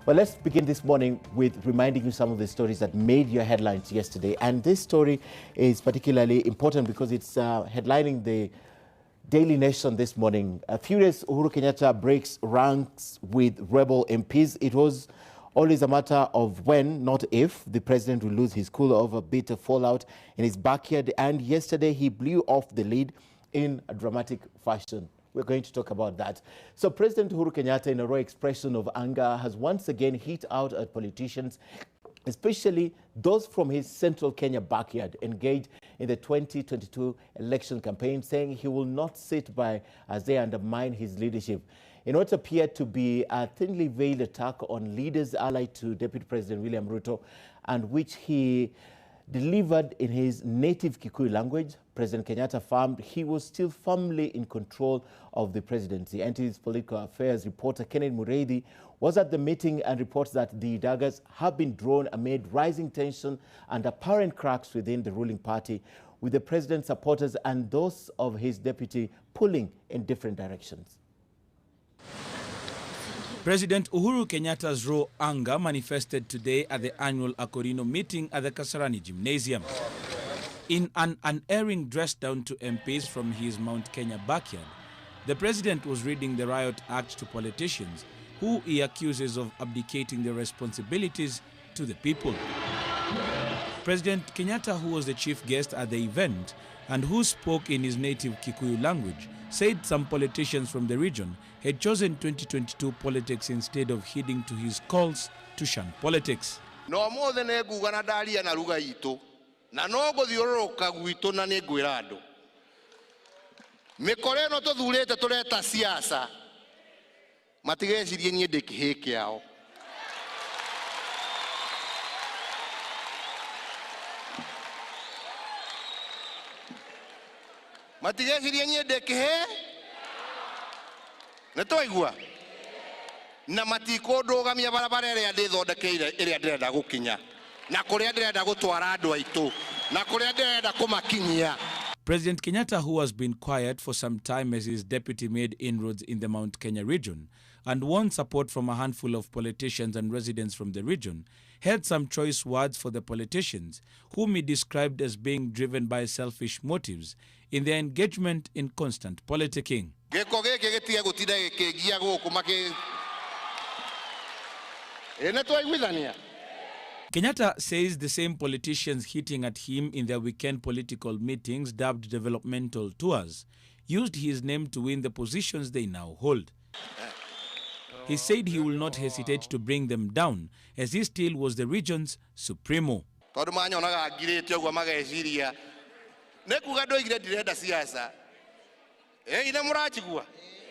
Well, let's begin this morning with reminding you some of the stories that made your headlines yesterday. And this story is particularly important because it's headlining the Daily Nation this morning. Furious Uhuru Kenyatta breaks ranks with rebel MPs. It was always a matter of when, not if, the president will lose his cool over bitter fallout in his backyard. And yesterday he blew off the lead in a dramatic fashion. We're going to talk about that. So President Uhuru Kenyatta, in a raw expression of anger, has once again hit out at politicians, especially those from his central Kenya backyard, engaged in the 2022 election campaign, saying he will not sit by as they undermine his leadership. In what appeared to be a thinly veiled attack on leaders allied to Deputy President William Ruto, and which he delivered in his native Kikuyu language, President Kenyatta affirmed he was still firmly in control of the presidency. And his political affairs reporter Kenneth Mureithi was at the meeting and reports that the daggers have been drawn amid rising tension and apparent cracks within the ruling party, with the president's supporters and those of his deputy pulling in different directions. President Uhuru Kenyatta's raw anger manifested today at the annual Akorino meeting at the Kasarani Gymnasium. In an unerring dress down to MPs from his Mount Kenya backyard, the president was reading the Riot Act to politicians who he accuses of abdicating their responsibilities to the people. President Kenyatta, who was the chief guest at the event and who spoke in his native Kikuyu language, said some politicians from the region had chosen 2022 politics instead of heeding to his calls to shun politics. No more than a guganadali and arugaito, Nanogo the Oroka Guito Nane Guirado. Mecoreno to Duleta Toreta Siasa Matiges Yeni de Hekiao. Matiges Yeni de Kehe Natoigua Namatiko Dogamia Barabara de Zoda Keda area de Gukinya. President Kenyatta, who has been quiet for some time as his deputy made inroads in the Mount Kenya region and won support from a handful of politicians and residents from the region, had some choice words for the politicians, whom he described as being driven by selfish motives in their engagement in constant politicking. Kenyatta says the same politicians hitting at him in their weekend political meetings, dubbed developmental tours, used his name to win the positions they now hold. He said he will not hesitate to bring them down, as he still was the region's supremo.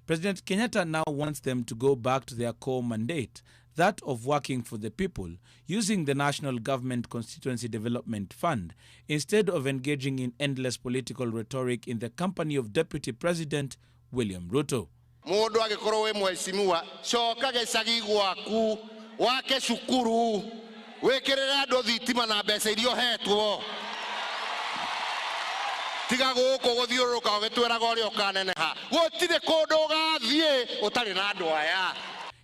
President Kenyatta now wants them to go back to their core mandate, that of working for the people, using the National Government Constituency Development Fund, instead of engaging in endless political rhetoric in the company of Deputy President William Ruto.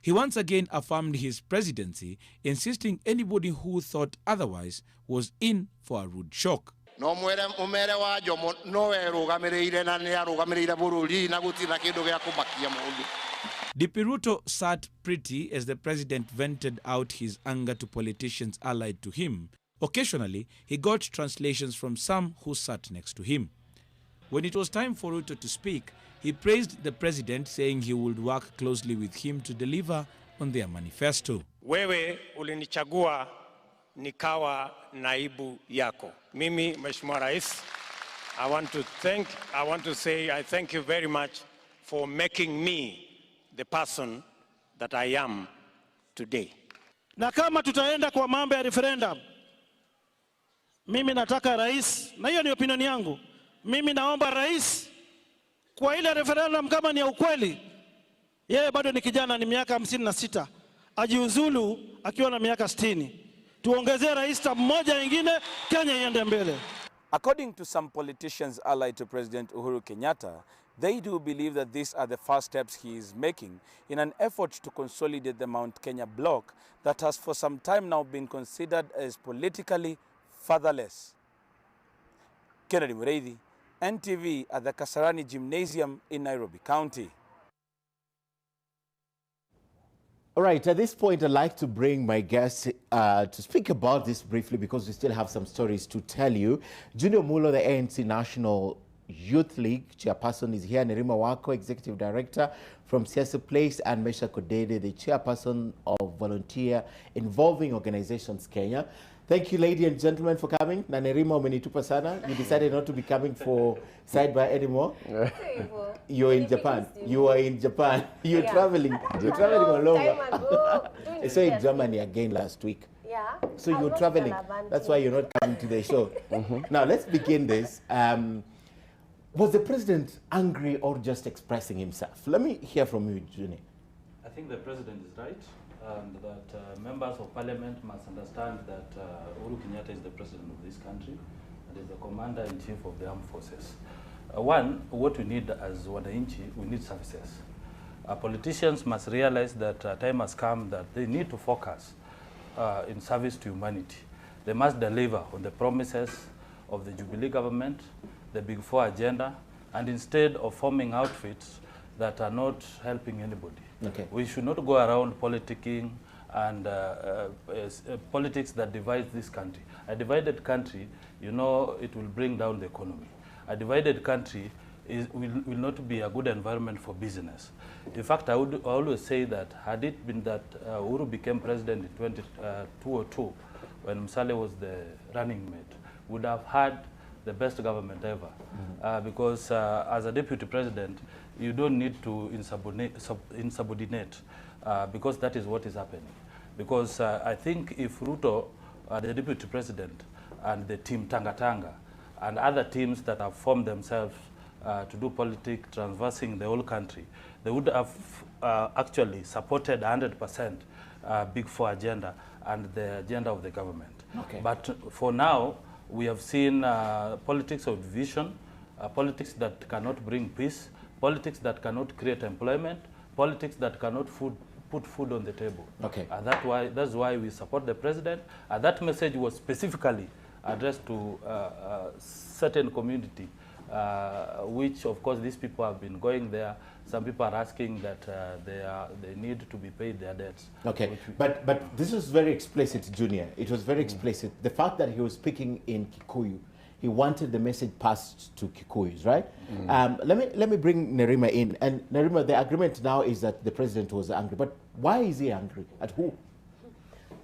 He once again affirmed his presidency, insisting anybody who thought otherwise was in for a rude shock. DP Ruto sat pretty as the president vented out his anger to politicians allied to him. Occasionally, he got translations from some who sat next to him. When it was time for Ruto to speak, he praised the president, saying he would work closely with him to deliver on their manifesto. Wewe ulinichagua nikawa naibu yako. Mimi, Mheshimiwa Rais, I want to say I thank you very much for making me the person that I am today. Na kama tutaenda kwa mambo ya referendum, mimi nataka rais, na hiyo ni opinion yangu, mimi naomba rais kwa ile referendum kama ni ya ukweli, yeye bado ni kijana, ni miaka 56, ajiuzulu akiwa na miaka 60. Tuongezee rais mmoja ingine, Kenya iende mbele. According to some politicians allied to President Uhuru Kenyatta, They do believe that these are the first steps he is making in an effort to consolidate the Mount Kenya bloc that has for some time now been considered as politically fatherless. Kennedy Mureithi, NTV at the Kasarani Gymnasium in Nairobi County. All right, at this point, I'd like to bring my guest to speak about this briefly because we still have some stories to tell you. Junior Mulo, the ANC National Youth League chairperson, is here. Nerima Wako, executive director from Siasa Place, and Mesha Kodede, the chairperson of Volunteer Involving Organizations Kenya. Thank you, ladies and gentlemen, for coming. Na Nerima umenitupa sana. You decided not to be coming for Sidebar anymore. You're in Japan. You are in Japan. You're traveling. You're traveling all over. I saw you in Germany again last week. Yeah. So you're traveling. That's why you're not coming to the show. Now, let's begin this. Was the president angry or just expressing himself? Let me hear from you, Juni. I think the president is right, and that members of parliament must understand that Uhuru Kenyatta is the president of this country and is the commander-in-chief of the armed forces. One, what we need as wananchi, we need services. Politicians must realize that time has come that they need to focus in service to humanity. They must deliver on the promises of the Jubilee government, the Big Four agenda, and instead of forming outfits that are not helping anybody. Okay. We should not go around politicking and politics that divides this country. A divided country, you know, it will bring down the economy. A divided country will not be a good environment for business. In fact, I would always say that had it been that Uhuru became president in 2002, when Msale was the running mate, would have had the best government ever. Because as a deputy president, you don't need to insubordinate because that is what is happening. Because I think if Ruto, the deputy president, and the team Tanga Tanga, and other teams that have formed themselves to do politics traversing the whole country, they would have actually supported 100% Big Four agenda and the agenda of the government. Okay. But for now, we have seen politics of division, politics that cannot bring peace, politics that cannot create employment, politics that cannot put food on the table. Okay. That's why we support the president. That message was specifically addressed to certain community, which of course these people have been going there. Some people are asking that they need to be paid their debts. Okay, but this was very explicit, Junior. It was very explicit. The fact that he was speaking in Kikuyu, he wanted the message passed to Kikuyus, right? Let me bring Nerima in. And Nerima, the agreement now is that the president was angry. But why is he angry? At who?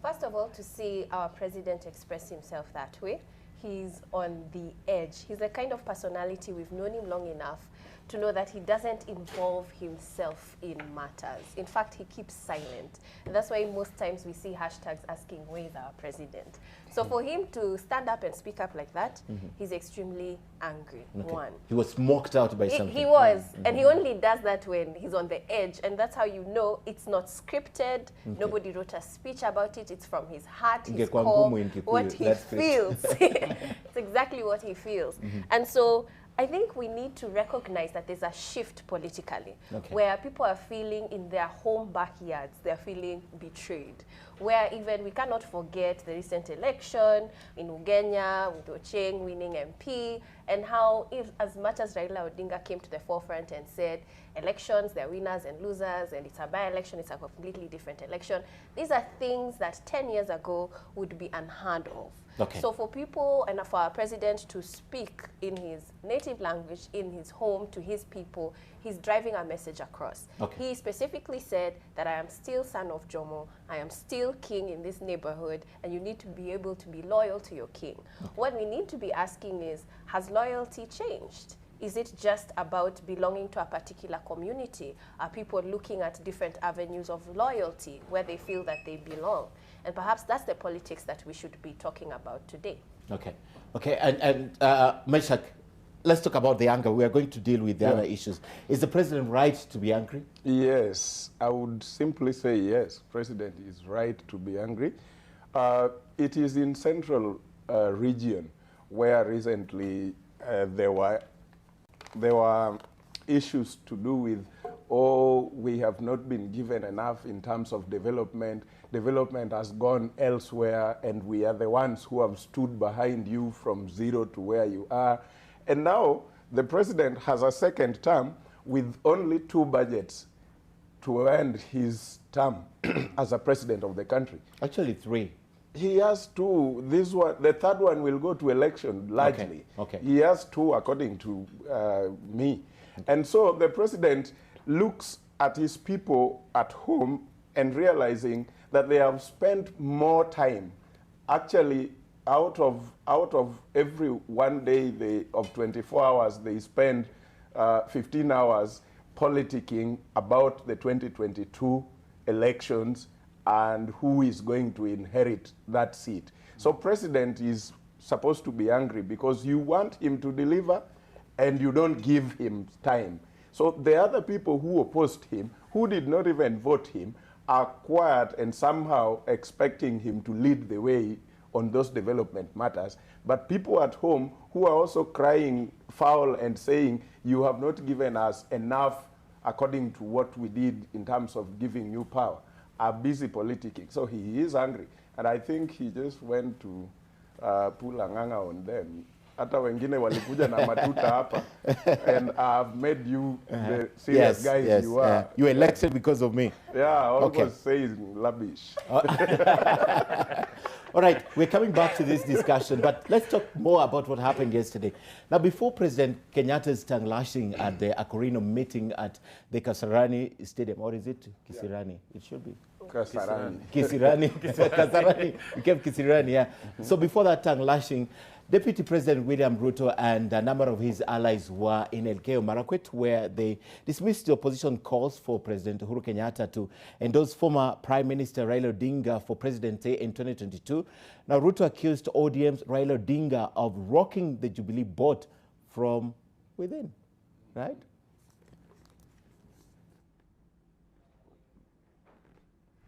First of all, to see our president express himself that way, he's on the edge. He's the kind of personality, we've known him long enough to know that he doesn't involve himself in matters. In fact, he keeps silent. And that's why most times we see hashtags asking, where is our president? So for him to stand up and speak up like that, he's extremely angry, one. He was smoked out by something. He was, and he only does that when he's on the edge, and that's how you know it's not scripted. Nobody wrote a speech about it. It's from his heart, his core, what he feels. It's exactly what he feels. And so I think we need to recognize that there's a shift politically, where people are feeling in their home backyards, they're feeling betrayed. Where even we cannot forget the recent election in Ugenya, with Ocheng winning MP, and how if, as much as Raila Odinga came to the forefront and said, elections, they're winners and losers, and it's a by-election, it's a completely different election. These are things that 10 years ago would be unheard of. Okay. So for people and for our president to speak in his native language, in his home, to his people, he's driving a message across. He specifically said that I am still son of Jomo, I am still king in this neighborhood, and you need to be able to be loyal to your king. What we need to be asking is, has loyalty changed? Is it just about belonging to a particular community? Are people looking at different avenues of loyalty where they feel that they belong? And perhaps that's the politics that we should be talking about today. Okay. Okay, and Meshach, let's talk about the anger. We are going to deal with the other issues. Is the president right to be angry? Yes, I would simply say yes. President is right to be angry. It is in central region where recently there were issues to do with, oh, we have not been given enough in terms of development. Development has gone elsewhere, and we are the ones who have stood behind you from zero to where you are. And now the president has a second term with only 2 budgets to end his term as a president of the country. Actually 3. He has 2. This one, the third one will go to election largely. Okay. He has 2 according to me. Okay. And so the president looks at his people at home and realizing that they have spent more time. Actually, out of every one day of 24 hours, they spend 15 hours politicking about the 2022 elections and who is going to inherit that seat. So president is supposed to be angry because you want him to deliver and you don't give him time. So the other people who opposed him, who did not even vote him, are quiet and somehow expecting him to lead the way on those development matters. But people at home who are also crying foul and saying, you have not given us enough according to what we did in terms of giving you power, are busy politicking. So he is angry. And I think he just went to pull a nganga on them. Hata wengine walikuja na matuta hapa. And I've made you the serious guys you are. You elected because of me. Yeah, almost saying lavish. All right, we're coming back to this discussion, but let's talk more about what happened yesterday. Now, before President Kenyatta's tongue lashing at the Akorino meeting at the Kasarani Stadium, or is it Kisirani? Yeah. It should be. Kasarani. Kisirani. Kasarani. We kept Kisirani, yeah. So before that tongue lashing, Deputy President William Ruto and a number of his allies were in Elgeyo Marakwet, where they dismissed the opposition calls for President Uhuru Kenyatta to endorse former Prime Minister Raila Odinga for presidency in 2022. Now, Ruto accused ODM's Raila Odinga of rocking the Jubilee boat from within, right?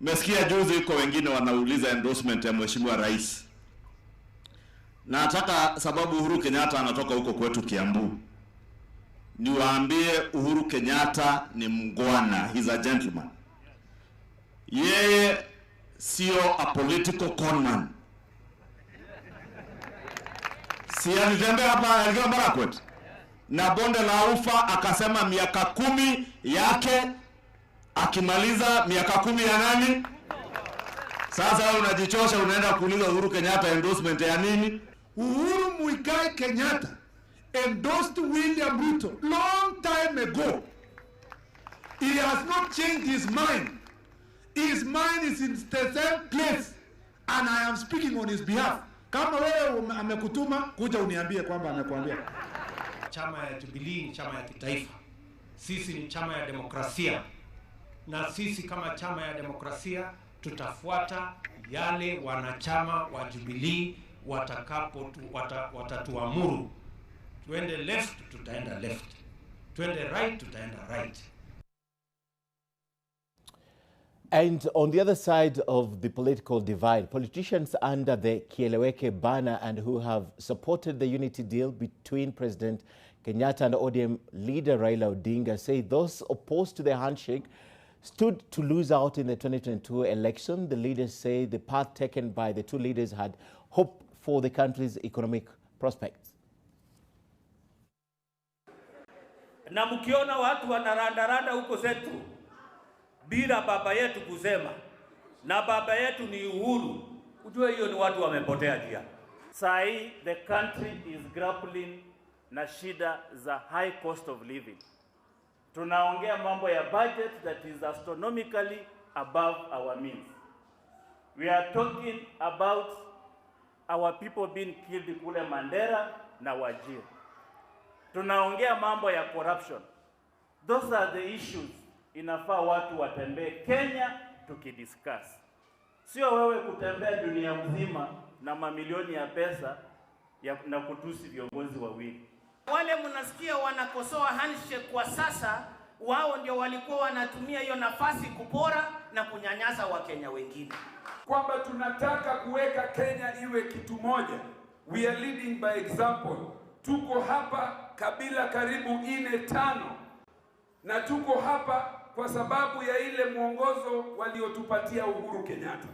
Mesikia juzi kwa wengine wanauliza endorsement ya Mheshimiwa Rais. Na nataka sababu Uhuru Kenyatta anatoka huko kwetu Kiambu, niwaambie Uhuru Kenyatta ni mngwana, he's a gentleman. Yeye sio a political conman. Si alitembea hapa Elgeyo Marakwet na bonde la ufa akasema miaka 10 yake, akimaliza miaka 10 ya nani? Sasa wewe unajichosha unaenda kuuliza Uhuru Kenyatta endorsement ya nini? Uhuru Muigai Kenyatta endorsed William Ruto long time ago. He has not changed his mind. His mind is in the same place, and I am speaking on his behalf. Kama wewe amekutuma kuja uniambie kwamba amekuambia. Chama ya Jubilee ni chama ya kitaifa. Sisi ni chama ya demokrasia. Na sisi kama chama ya demokrasia tutafuata yale wanachama wa Jubilee watatuamuru. Tuende left, tutaenda left. Tuende right, tutaenda right. And on the other side of the political divide, politicians under the Kieleweke banner and who have supported the unity deal between President Kenyatta and ODM leader Raila Odinga say those opposed to the handshake stood to lose out in the 2022 election. The leaders say the path taken by the two leaders had hope for the country's economic prospects. Na mkiona watu wanarandaranda huko zetu bila baba yetu kusema, na baba yetu ni Uhuru, ujue hiyo ni watu wamepotea njia. Sai the country is grappling na shida za high cost of living. Tunaongea mambo ya budget that is astronomically above our means. We are talking about our people being killed kule Mandera na Wajir. Tunaongea mambo ya corruption. Those are the issues inafaa watu watembee Kenya tukidiscuss. Sio wewe kutembea dunia mzima na mamilioni ya pesa na kutusi viongozi wawili. Wale mnasikia wanakosoa handshake kwa sasa, wao ndio walikuwa wanatumia hiyo nafasi kupora na kunyanyasa Wakenya wengine. Kwamba tunataka kuweka Kenya iwe kitu moja. We are leading by example. Tuko hapa kabila karibu 4-5 na tuko hapa kwa sababu ya ile mwongozo waliotupatia Uhuru Kenyatta.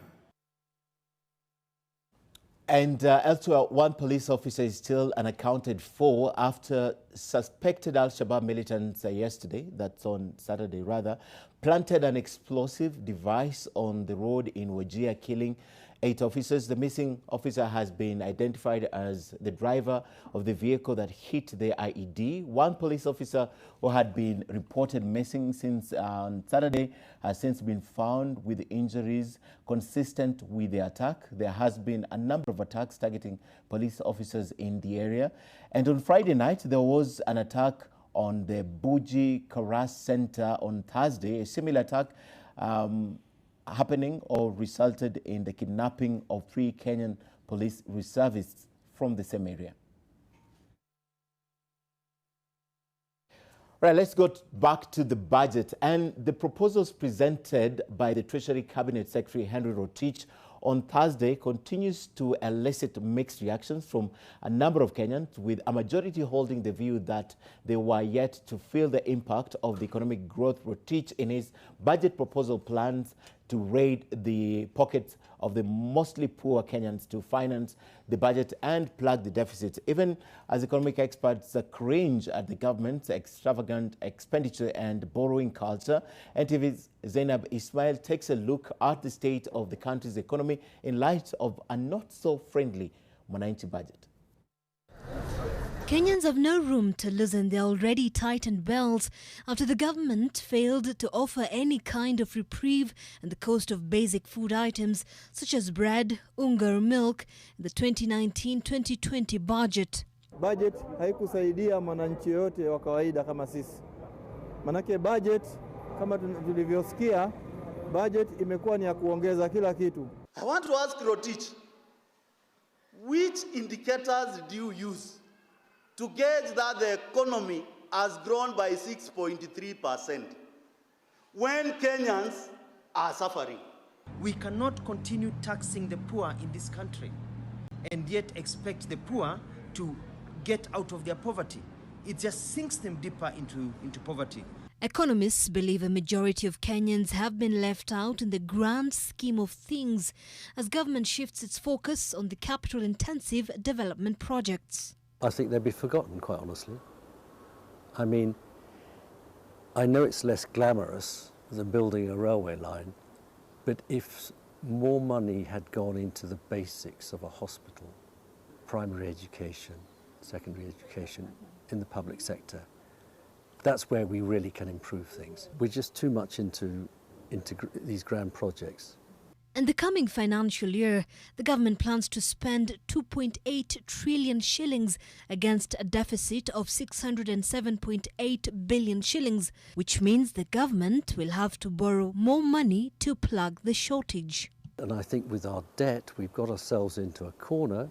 And elsewhere, one police officer is still unaccounted for after suspected Al-Shabaab militants yesterday, that's on Saturday rather, planted an explosive device on the road in Wajir, killing 8 officers. The missing officer has been identified as the driver of the vehicle that hit the IED. One police officer who had been reported missing since on Saturday has since been found with injuries consistent with the attack. There has been a number of attacks targeting police officers in the area. And on Friday night, there was an attack on the Buji Karas Center on Thursday. A similar attack happening or resulted in the kidnapping of 3 Kenyan police reservists from the same area. Right, let's go back to the budget and the proposals presented by the Treasury Cabinet Secretary Henry Rotich on Thursday continues to elicit mixed reactions from a number of Kenyans, with a majority holding the view that they were yet to feel the impact of the economic growth. Rotich, in his budget proposal, plans to raid the pockets of the mostly poor Kenyans to finance the budget and plug the deficit, even as economic experts cringe at the government's extravagant expenditure and borrowing culture. NTV's Zainab Ismail takes a look at the state of the country's economy in light of a not-so-friendly Mwananchi budget. Kenyans have no room to loosen their already tightened belts after the government failed to offer any kind of reprieve in the cost of basic food items such as bread, unga, milk in the 2019-2020 budget. Budget haikusaidia mwananchi yote wa kawaida kama sisi. Manake budget kama tulivyosikia, budget imekuwa ni ya kuongeza kila kitu. I want to ask Rotich, which indicators do you use to gauge that the economy has grown by 6.3% when Kenyans are suffering? We cannot continue taxing the poor in this country and yet expect the poor to get out of their poverty. It just sinks them deeper into poverty. Economists believe a majority of Kenyans have been left out in the grand scheme of things as government shifts its focus on the capital-intensive development projects. I think they'd be forgotten, quite honestly. I mean, I know it's less glamorous than building a railway line, but if more money had gone into the basics of a hospital, primary education, secondary education in the public sector, that's where we really can improve things. We're just too much into these grand projects. In the coming financial year, the government plans to spend 2.8 trillion shillings against a deficit of 607.8 billion shillings, which means the government will have to borrow more money to plug the shortage. And I think with our debt, we've got ourselves into a corner,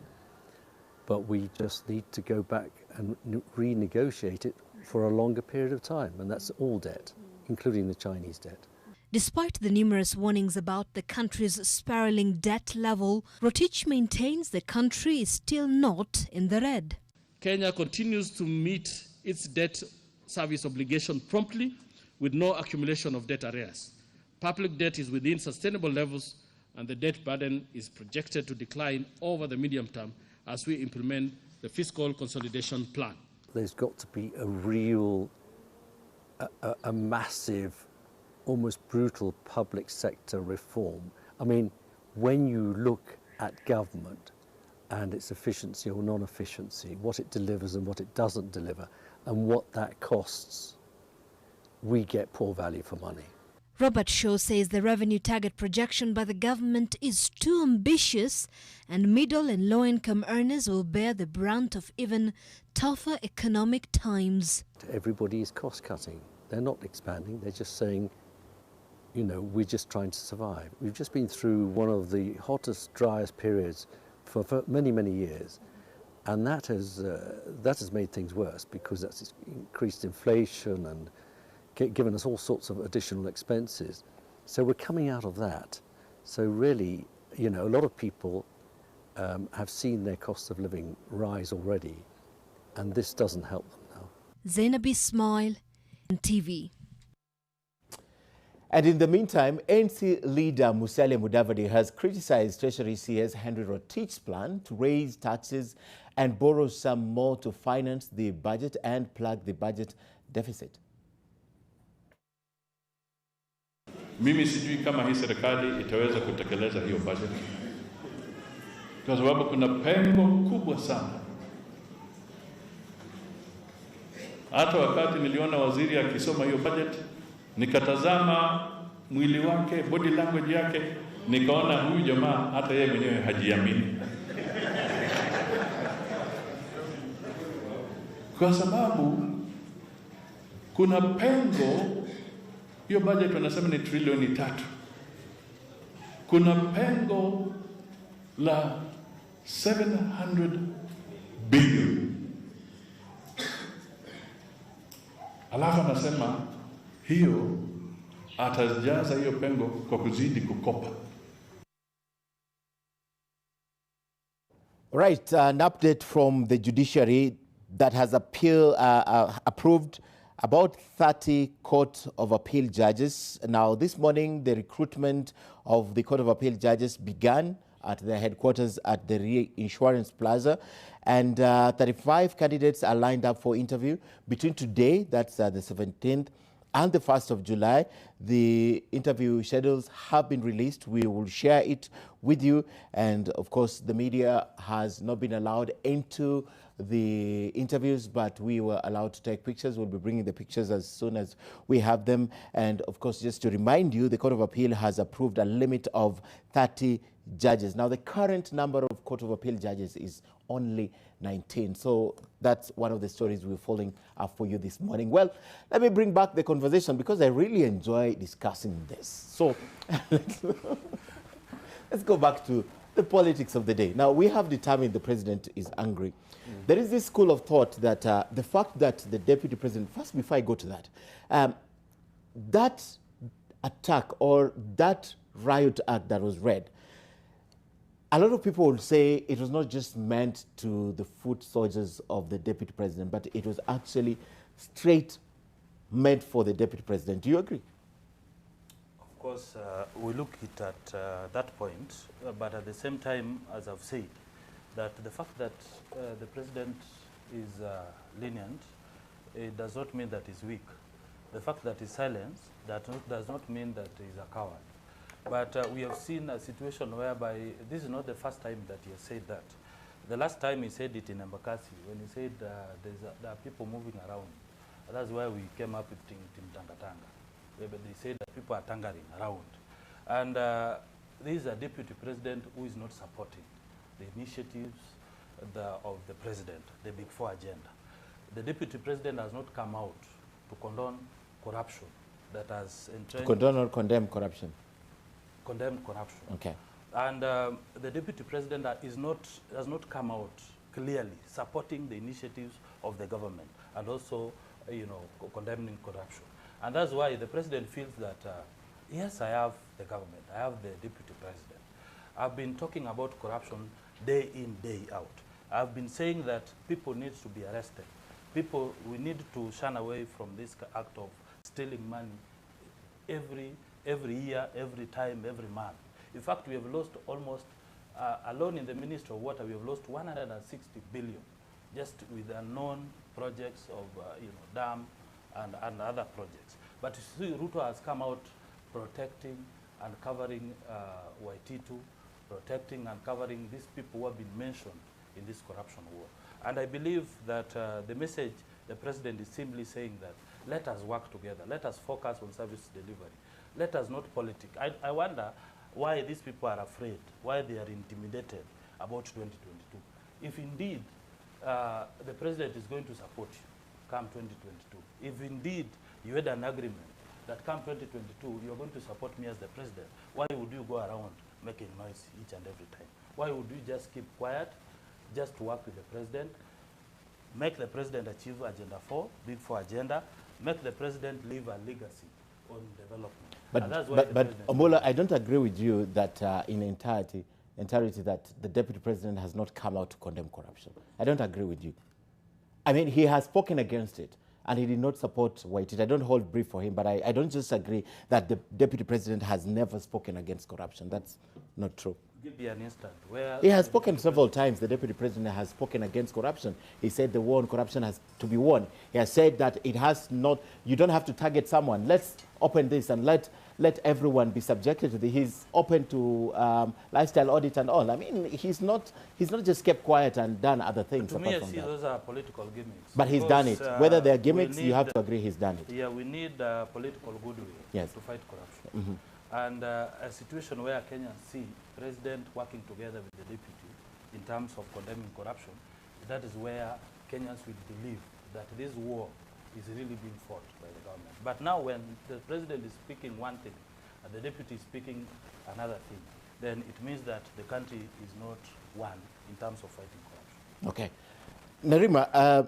but we just need to go back and renegotiate it for a longer period of time, and that's all debt, including the Chinese debt. Despite the numerous warnings about the country's spiraling debt level, Rotich maintains the country is still not in the red. Kenya continues to meet its debt service obligation promptly with no accumulation of debt arrears. Public debt is within sustainable levels and the debt burden is projected to decline over the medium term as we implement the fiscal consolidation plan. There's got to be a real, a massive, almost brutal public sector reform. I mean, when you look at government and its efficiency or non-efficiency, what it delivers and what it doesn't deliver, and what that costs, we get poor value for money. Robert Shaw says the revenue target projection by the government is too ambitious and middle and low-income earners will bear the brunt of even tougher economic times. Everybody is cost-cutting. They're not expanding, they're just saying, you know, we're just trying to survive. We've just been through one of the hottest, driest periods for many, many years. And that has made things worse because that's increased inflation and given us all sorts of additional expenses. So we're coming out of that. So really, you know, a lot of people have seen their cost of living rise already, and this doesn't help them now. Zainab Ismail, TV. And in the meantime, ANC leader Musalia Mudavadi has criticized Treasury CS Henry Rotich's plan to raise taxes and borrow some more to finance the budget and plug the budget deficit. Mimi sijui kama hii serikali itaweza kutekeleza hiyo budget, kwa sababu kuna pengo kubwa sana. Hata wakati niliona waziri akisoma hiyo budget, nikatazama mwili wake, body language yake, nikaona huyu jamaa hata yeye mwenyewe hajiamini. Kwa sababu kuna pengo, hiyo budget wanasema ni trilioni 3. Kuna pengo la 700 billion. Alafu anasema hiyo atajaza hiyo pengo kwa kuzidi kukopa. Right, an update from the Judiciary that has approved about 30 Court of Appeal judges. Now, this morning, the recruitment of the Court of Appeal judges began at their headquarters at the Reinsurance Plaza, and 35 candidates are lined up for interview between today, that's the 17th, and the 1st of July. The interview schedules have been released. We will share it with you. And of course, the media has not been allowed into the interviews, but we were allowed to take pictures. We'll be bringing the pictures as soon as we have them. And of course, just to remind you, the Court of Appeal has approved a limit of 30 judges. Now, the current number of Court of Appeal judges is only 19. So that's one of the stories we're following up for you this morning. Well, let me bring back the conversation because I really enjoy discussing this. So let's go back to the politics of the day. Now, we have determined the president is angry. There is this school of thought that the fact that the deputy president, first before I go to that, that attack or that riot act that was read, a lot of people will say it was not just meant to the foot soldiers of the deputy president, but it was actually straight meant for the deputy president. Do you agree? Of course, we look at that point, but at the same time, as I've said, that the fact that the president is lenient, it does not mean that he's weak. The fact that he's silent, does not mean that he's a coward. But we have seen a situation whereby this is not the first time that he has said that. The last time he said it in Embakasi, when he said there are people moving around. That's why we came up with Team Tangatanga. They said that people are tangering around. And this is a deputy president who is not supporting the initiatives of the president, the Big Four agenda. The deputy president has not come out to condone corruption that has entrenched. To condone or condemn corruption? Condemn corruption. Okay. And the deputy president has not come out clearly supporting the initiatives of the government and also, condemning corruption. And that's why the president feels that, yes, I have the government, I have the deputy president. I've been talking about corruption day in, day out. I've been saying that people need to be arrested. We need to shun away from this act of stealing money every year, every time, every month. In fact, we have lost almost, alone in the Ministry of Water, we have lost 160 billion just with unknown projects of dam and other projects. But you see, Ruto has come out protecting and covering Waititu, protecting and covering these people who have been mentioned in this corruption war. And I believe that the message the president is simply saying that let us work together, let us focus on service delivery. Let us not politic. I wonder why these people are afraid, why they are intimidated about 2022. If indeed the president is going to support you come 2022, if indeed you had an agreement that come 2022 you're going to support me as the president, why would you go around making noise each and every time? Why would you just keep quiet, just work with the president, make the president achieve Agenda 4, Big 4 agenda, make the president leave a legacy on development? But Ombola, I don't agree with you that in entirety that the deputy president has not come out to condemn corruption. I don't agree with you. I mean, he has spoken against it. and he did not support Waititi. I don't hold brief for him, but I don't just agree that the deputy president has never spoken against corruption. That's not true. Give me an instant where he has spoken several times. The deputy president has spoken against corruption. He said the war on corruption has to be won. He has said that it has not, you don't have to target someone. Let's open this and let everyone be subjected to this. He's open to lifestyle audit and all. I mean, he's not just kept quiet and done other things. To me, I see those are political gimmicks. But he's done it. Whether they're gimmicks, you have to agree he's done it. Yeah, we need political goodwill to fight corruption. Mm-hmm. And a situation where Kenyans see president working together with the deputy in terms of condemning corruption, that is where Kenyans will believe that this war is really being fought by the government. But now when the president is speaking one thing and the deputy is speaking another thing, then it means that the country is not one in terms of fighting corruption. Okay. Nerima,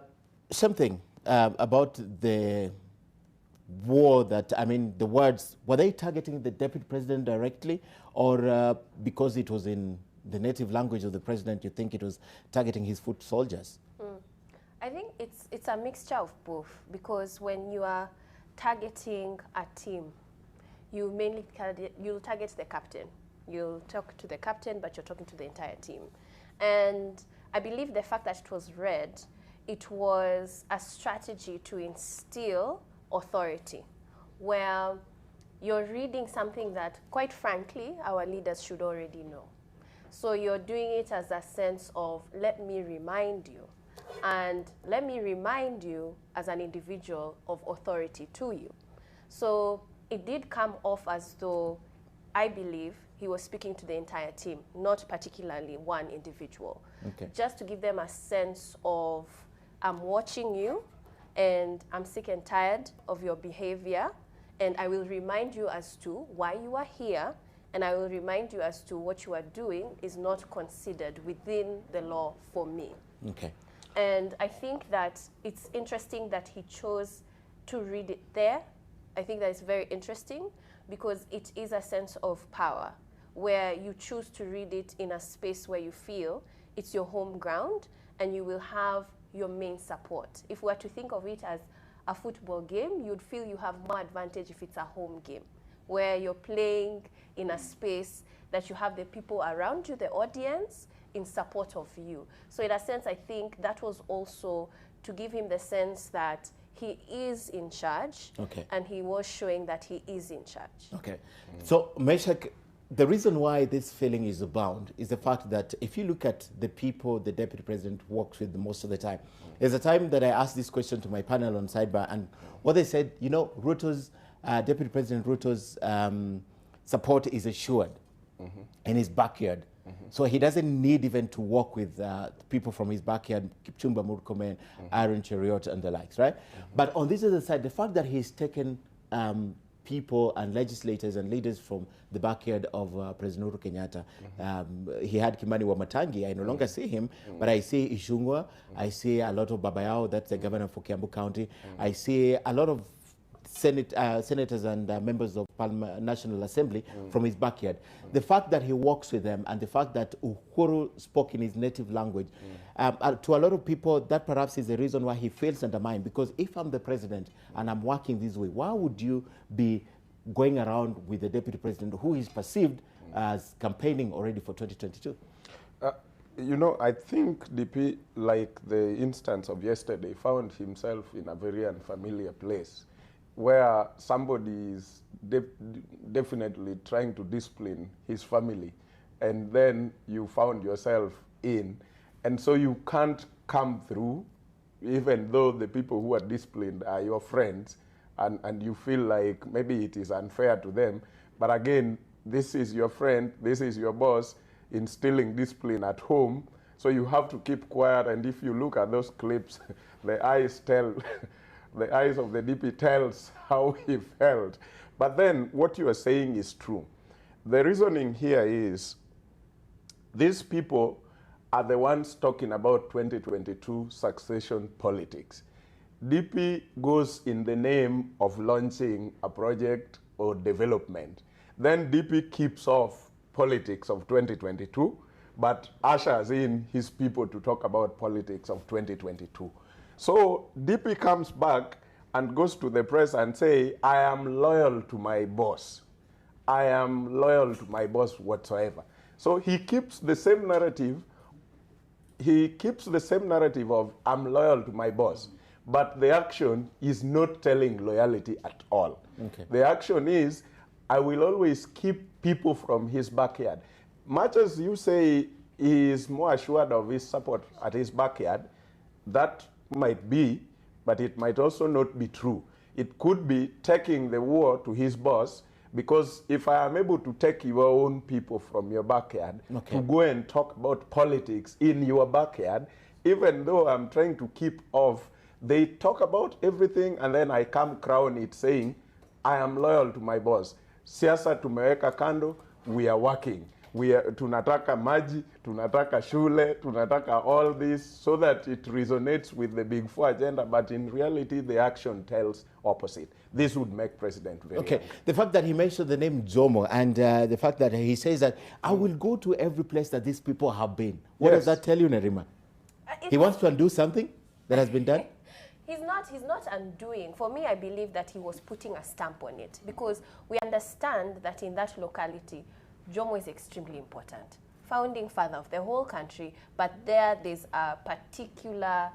something about the war that, I mean, the words, were they targeting the deputy president directly, or because it was in the native language of the president, you think it was targeting his foot soldiers? I think it's a mixture of both, because when you are targeting a team, you mainly you'll target the captain. You'll talk to the captain, but you're talking to the entire team. And I believe the fact that it was read, it was a strategy to instill authority, where you're reading something that, quite frankly, our leaders should already know. So you're doing it as a sense of, let me remind you, and let me remind you as an individual of authority to you. So it did come off as though, I believe, he was speaking to the entire team, not particularly one individual. Okay. Just to give them a sense of, I'm watching you, and I'm sick and tired of your behavior, and I will remind you as to why you are here, and I will remind you as to what you are doing is not considered within the law for me. Okay. And I think that it's interesting that he chose to read it there. I think that it's very interesting because it is a sense of power, where you choose to read it in a space where you feel it's your home ground and you will have your main support. If we were to think of it as a football game, you'd feel you have more advantage if it's a home game, where you're playing in a space that you have the people around you, the audience, in support of you. So in a sense, I think that was also to give him the sense that he is in charge, and he was showing that he is in charge. Okay. So, Meshach, the reason why this feeling is abound is the fact that if you look at the people the deputy president works with most of the time, there's a time that I asked this question to my panel on Sidebar, and what they said, you know, Ruto's, Deputy President Ruto's support is assured in his backyard. So he doesn't need even to work with people from his backyard, Kipchumba Murkomen, Aaron Cheriot and the likes, right? But on this other side, the fact that he's taken people and legislators and leaders from the backyard of President Uhuru Kenyatta. He had Kimani Wamatangi. I no longer see him, but I see Ishungwa. I see a lot of Babayao, that's the governor for Kiambu County. I see a lot of senators and members of National Assembly from his backyard. The fact that he works with them and the fact that Uhuru spoke in his native language, to a lot of people, that perhaps is the reason why he feels undermined. Because if I'm the president and I'm working this way, why would you be going around with the deputy president who is perceived as campaigning already for 2022? You know, I think DP, like the instance of yesterday, found himself in a very unfamiliar place where somebody is definitely trying to discipline his family, and then you found yourself in, and so you can't come through, even though the people who are disciplined are your friends, and you feel like maybe it is unfair to them. But again, this is your friend, this is your boss instilling discipline at home, so you have to keep quiet. And if you look at those clips, the eyes tell, the eyes of the DP tells how he felt. But then what you are saying is true. The reasoning here is these people are the ones talking about 2022 succession politics. DP goes in the name of launching a project or development. Then DP keeps off politics of 2022, but ushers in his people to talk about politics of 2022. So DP comes back and goes to the press and say, I am loyal to my boss. I am loyal to my boss whatsoever. So he keeps the same narrative. He keeps the same narrative of, I'm loyal to my boss. But the action is not telling loyalty at all. Okay. The action is, I will always keep people from his backyard. Much as you say he is more assured of his support at his backyard, that might be, but it might also not be true. It could be taking the war to his boss, because if I am able to take your own people from your backyard to go and talk about politics in your backyard, even though I'm trying to keep off, they talk about everything and then I come crown it saying, I am loyal to my boss. Siasa tumeweka kando, we are working. Tunataka maji, tunataka shule, tunataka all this, so that it resonates with the Big Four agenda, but in reality, the action tells opposite. This would make President very angry. The fact that he mentioned the name Jomo, and the fact that he says that, I will go to every place that these people have been. What does that tell you, Nerima? He wants to undo something that has been done? He's not undoing. For me, I believe that he was putting a stamp on it, because we understand that in that locality, Jomo is extremely important. Founding father of the whole country, but there's a particular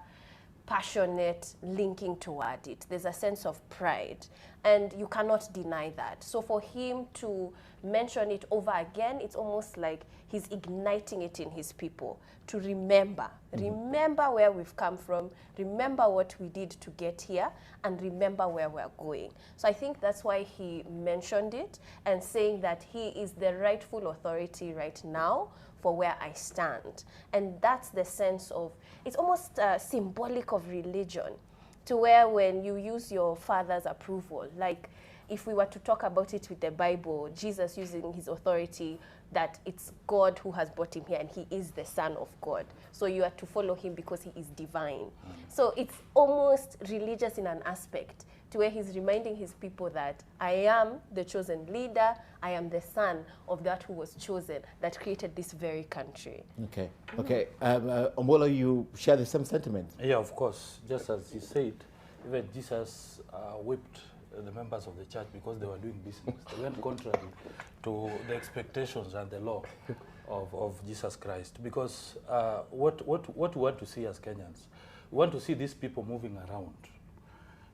passionate linking toward it. There's a sense of pride, and you cannot deny that. So for him to mention it over again, it's almost like he's igniting it in his people to remember. Remember where we've come from, remember what we did to get here, and remember where we're going. So I think that's why he mentioned it, and saying that he is the rightful authority right now for where I stand. And that's the sense of, it's almost symbolic of religion, to where when you use your father's approval, like if we were to talk about it with the Bible, Jesus using his authority, that it's God who has brought him here and he is the Son of God. So you are to follow him because he is divine. So it's almost religious in an aspect, to where he's reminding his people that I am the chosen leader, I am the son of that who was chosen, that created this very country. Okay. Omolo, you share the same sentiment? Yeah, of course. Just as he said, even Jesus whipped the members of the church because they were doing business. They went contrary to the expectations and the law of Jesus Christ. Because what we want to see as Kenyans, we want to see these people moving around,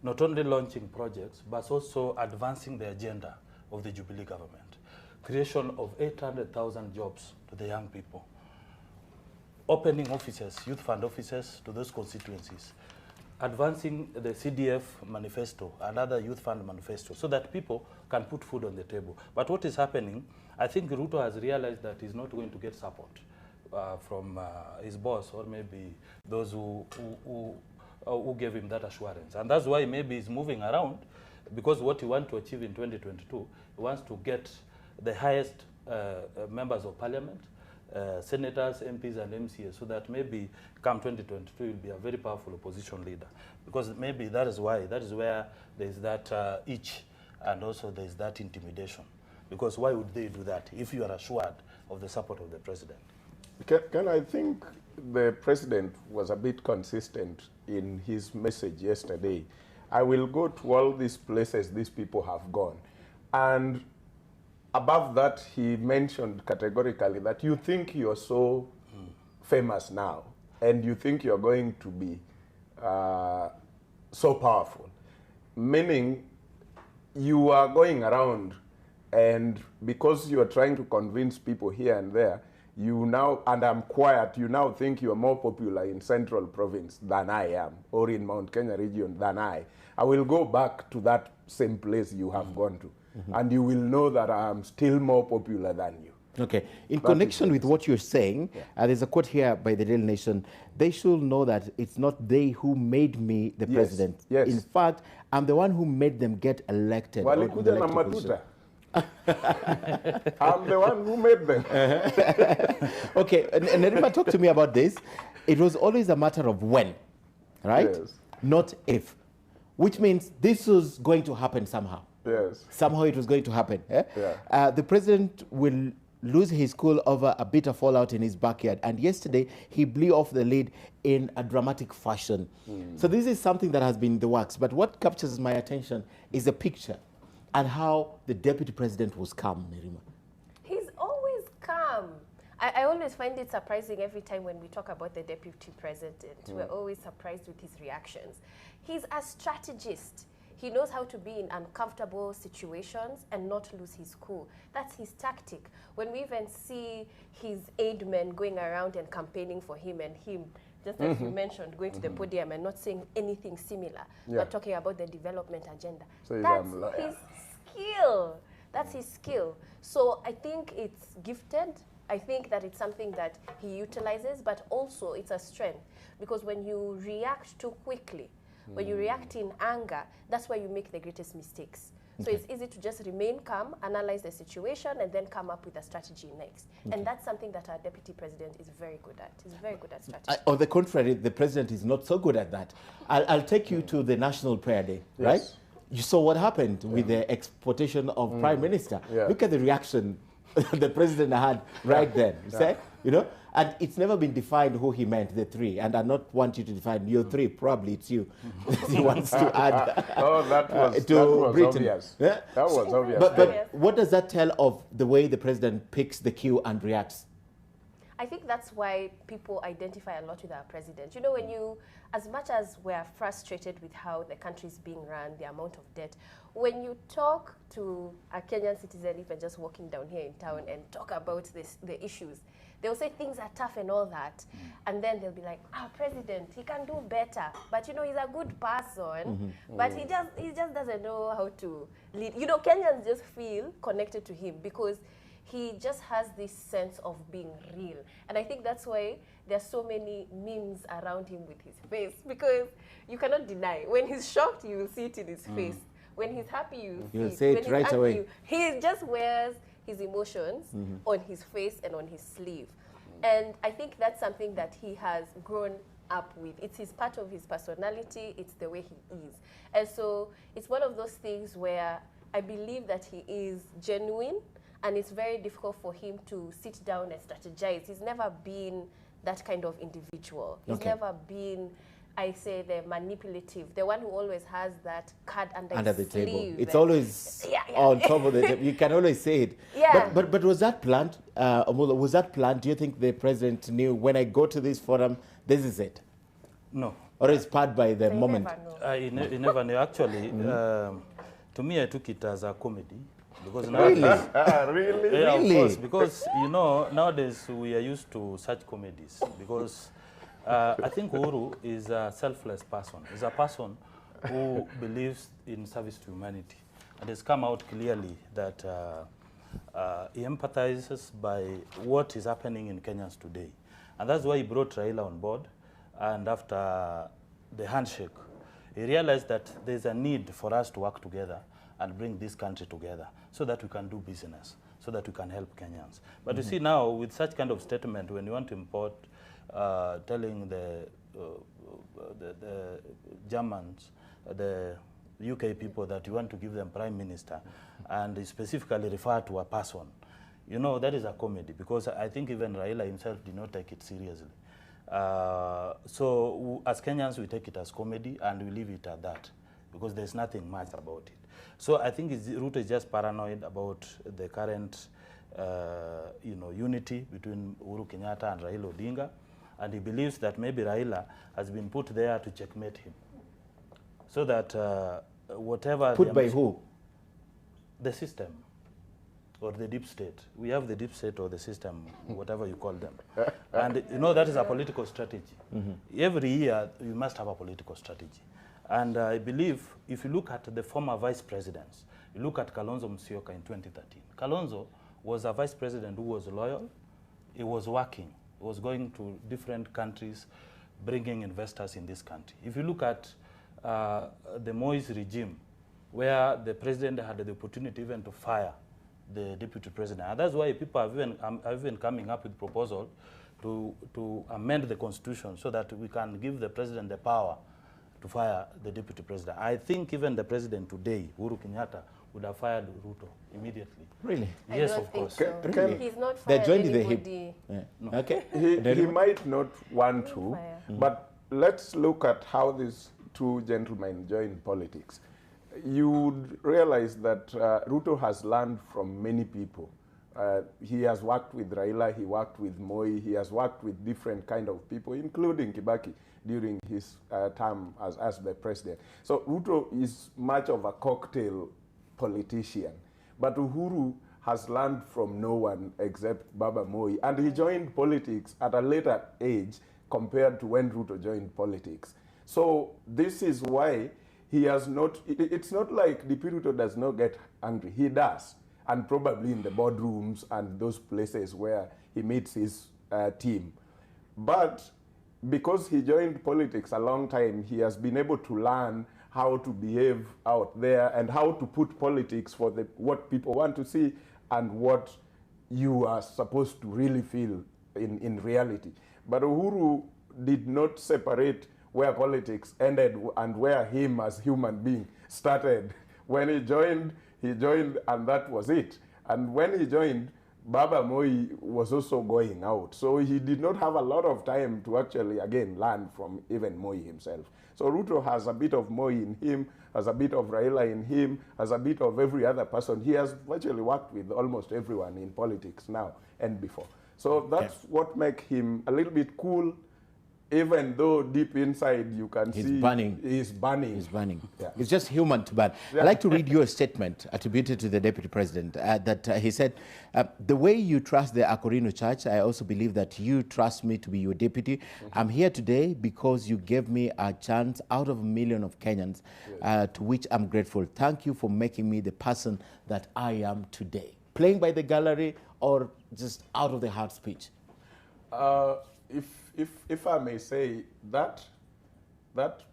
not only launching projects, but also advancing the agenda of the Jubilee government. Creation of 800,000 jobs to the young people. Opening offices, youth fund offices to those constituencies. Advancing the CDF manifesto, another youth fund manifesto, so that people can put food on the table. But what is happening, I think Ruto has realized that he's not going to get support from his boss, or maybe those who gave him that assurance. And that's why maybe he's moving around, because what he wants to achieve in 2022, he wants to get the highest members of parliament, senators, MPs, and MCAs, so that maybe come 2022 he'll be a very powerful opposition leader. Because maybe that is where there's that itch, and also there's that intimidation. Because why would they do that if you are assured of the support of the president? Can I think the president was a bit consistent in his message yesterday. I will go to all these places these people have gone. And above that, he mentioned categorically that you think you're so famous now, and you think you're going to be so powerful. Meaning, you are going around, and because you are trying to convince people here and there, you now, and I'm quiet, you now think you're more popular in Central Province than I am, or in Mount Kenya region than I will go back to that same place you have gone to. And you will know that I am still more popular than you. Okay. In connection with what you're saying, there's a quote here by the Daily Nation. They should know that it's not they who made me the president. Yes. In fact, I'm the one who made them get elected. Walikuja na matuta. I'm the one who made them. Okay. And Nerima, talk to me about this. It was always a matter of when, right? Yes. Not if. Which means this was going to happen somehow. Yes. Somehow it was going to happen. Yeah. The president will lose his cool over a bitter fallout in his backyard. And yesterday, he blew off the lid in a dramatic fashion. So this is something that has been in the works. But what captures my attention is the picture and how the deputy president was calm, Nerima. He's always calm. I always find it surprising every time when we talk about the deputy president. We're always surprised with his reactions. He's a strategist. He knows how to be in uncomfortable situations and not lose his cool. That's his tactic. When we even see his aide men going around and campaigning for him, just as you mentioned, going to the podium and not saying anything similar, but talking about the development agenda. So that's his skill. That's his skill. So I think it's gifted. I think that it's something that he utilizes, but also it's a strength. Because when you react too quickly, when you react in anger, that's where you make the greatest mistakes. So it's easy to just remain calm, analyze the situation, and then come up with a strategy next. And that's something that our deputy president is very good at. He's very good at strategy. On the contrary, the president is not so good at that. I'll take you to the National Prayer Day, right? You saw what happened with the exportation of Prime Minister. Look at the reaction the president had right then. You know? And it's never been defined who he meant, the three. And I not want you to define your three. Probably it's you. He wants to add that was Britain. Obvious. That was obvious. But what does that tell of the way the president picks the cue and reacts? I think that's why people identify a lot with our president. You know, when you, as much as we're frustrated with how the country is being run, the amount of debt, when you talk to a Kenyan citizen, even just walking down here in town and talk about the issues, they'll say things are tough and all that. And then they'll be like, president, he can do better. But, you know, he's a good person. But he just doesn't know how to lead. You know, Kenyans just feel connected to him because he just has this sense of being real. And I think that's why there's so many memes around him with his face, because you cannot deny. When he's shocked, you will see it in his face. When he's happy, you'll see it right away. He just wears his emotions on his face and on his sleeve. And I think that's something that he has grown up with. It's his part of his personality. It's the way he is. And so it's one of those things where I believe that he is genuine, and it's very difficult for him to sit down and strategize. He's never been that kind of individual. He's never been, I say, the manipulative, the one who always has that card under the sleeve. table. It's always on top of the table. You can always say it. But was that planned? Omolo, was that planned? Do you think the president knew, when I go to this forum, this is it? No. Or is part by the moment? He never knew. Actually, to me, I took it as a comedy. Because really? Really? Yeah, of course, because, you know, nowadays we are used to such comedies. Because I think Uhuru is a selfless person. He's a person who believes in service to humanity. And it's come out clearly that he empathizes by what is happening in Kenyans today. And that's why he brought Raila on board. And after the handshake, he realized that there's a need for us to work together and bring this country together so that we can do business, so that we can help Kenyans. But you see now, with such kind of statement, when you want to import, telling the Germans, the UK people that you want to give them prime minister, and specifically refer to a person, you know, that is a comedy, because I think even Raila himself did not take it seriously. So as Kenyans, we take it as comedy and we leave it at that, because there's nothing much about it. So I think Ruto is just paranoid about the current, you know, unity between Uhuru Kenyatta and Raila Odinga, and he believes that maybe Raila has been put there to checkmate him, so that whatever put by who? The system or the deep state. We have the deep state or the system, whatever you call them, and you know that is a political strategy. Every year you must have a political strategy. And I believe if you look at the former vice presidents, you look at Kalonzo Musyoka in 2013. Kalonzo was a vice president who was loyal. He was working. He was going to different countries, bringing investors in this country. If you look at the Moise regime, where the president had the opportunity even to fire the deputy president. And that's why people have even coming up with proposal to amend the constitution so that we can give the president the power to fire the deputy president. I think even the president today, Uhuru Kenyatta, would have fired Ruto immediately. Really? Yes, of course. He's not fired They're joined in the anybody. hip. No. Okay. He might not want to, but let's look at how these two gentlemen joined politics. You would realize that Ruto has learned from many people. He has worked with Raila, he worked with Moi, he has worked with different kind of people, including Kibaki, during his term as the president. So Ruto is much of a cocktail politician, but Uhuru has learned from no one except Baba Moi, and he joined politics at a later age compared to when Ruto joined politics. So this is why he has not, it's not like DP Ruto does not get angry, he does. And probably in the boardrooms and those places where he meets his team. But because he joined politics a long time, he has been able to learn how to behave out there and how to put politics for what people want to see and what you are supposed to really feel in reality. But Uhuru did not separate where politics ended and where him as human being started. When he joined and that was it. And when he joined, Baba Moi was also going out. So he did not have a lot of time to actually, again, learn from even Moi himself. So Ruto has a bit of Moi in him, has a bit of Raila in him, has a bit of every other person. He has virtually worked with almost everyone in politics now and before. So that's what makes him a little bit cool, even though deep inside you can see he's burning. He's burning. Yeah. It's just human to burn. Yeah. I'd like to read you a statement attributed to the Deputy President that he said, the way you trust the Akorino Church, I also believe that you trust me to be your deputy. I'm here today because you gave me a chance out of a million of Kenyans, to which I'm grateful. Thank you for making me the person that I am today. Playing by the gallery or just out of the heart speech? If I may say, that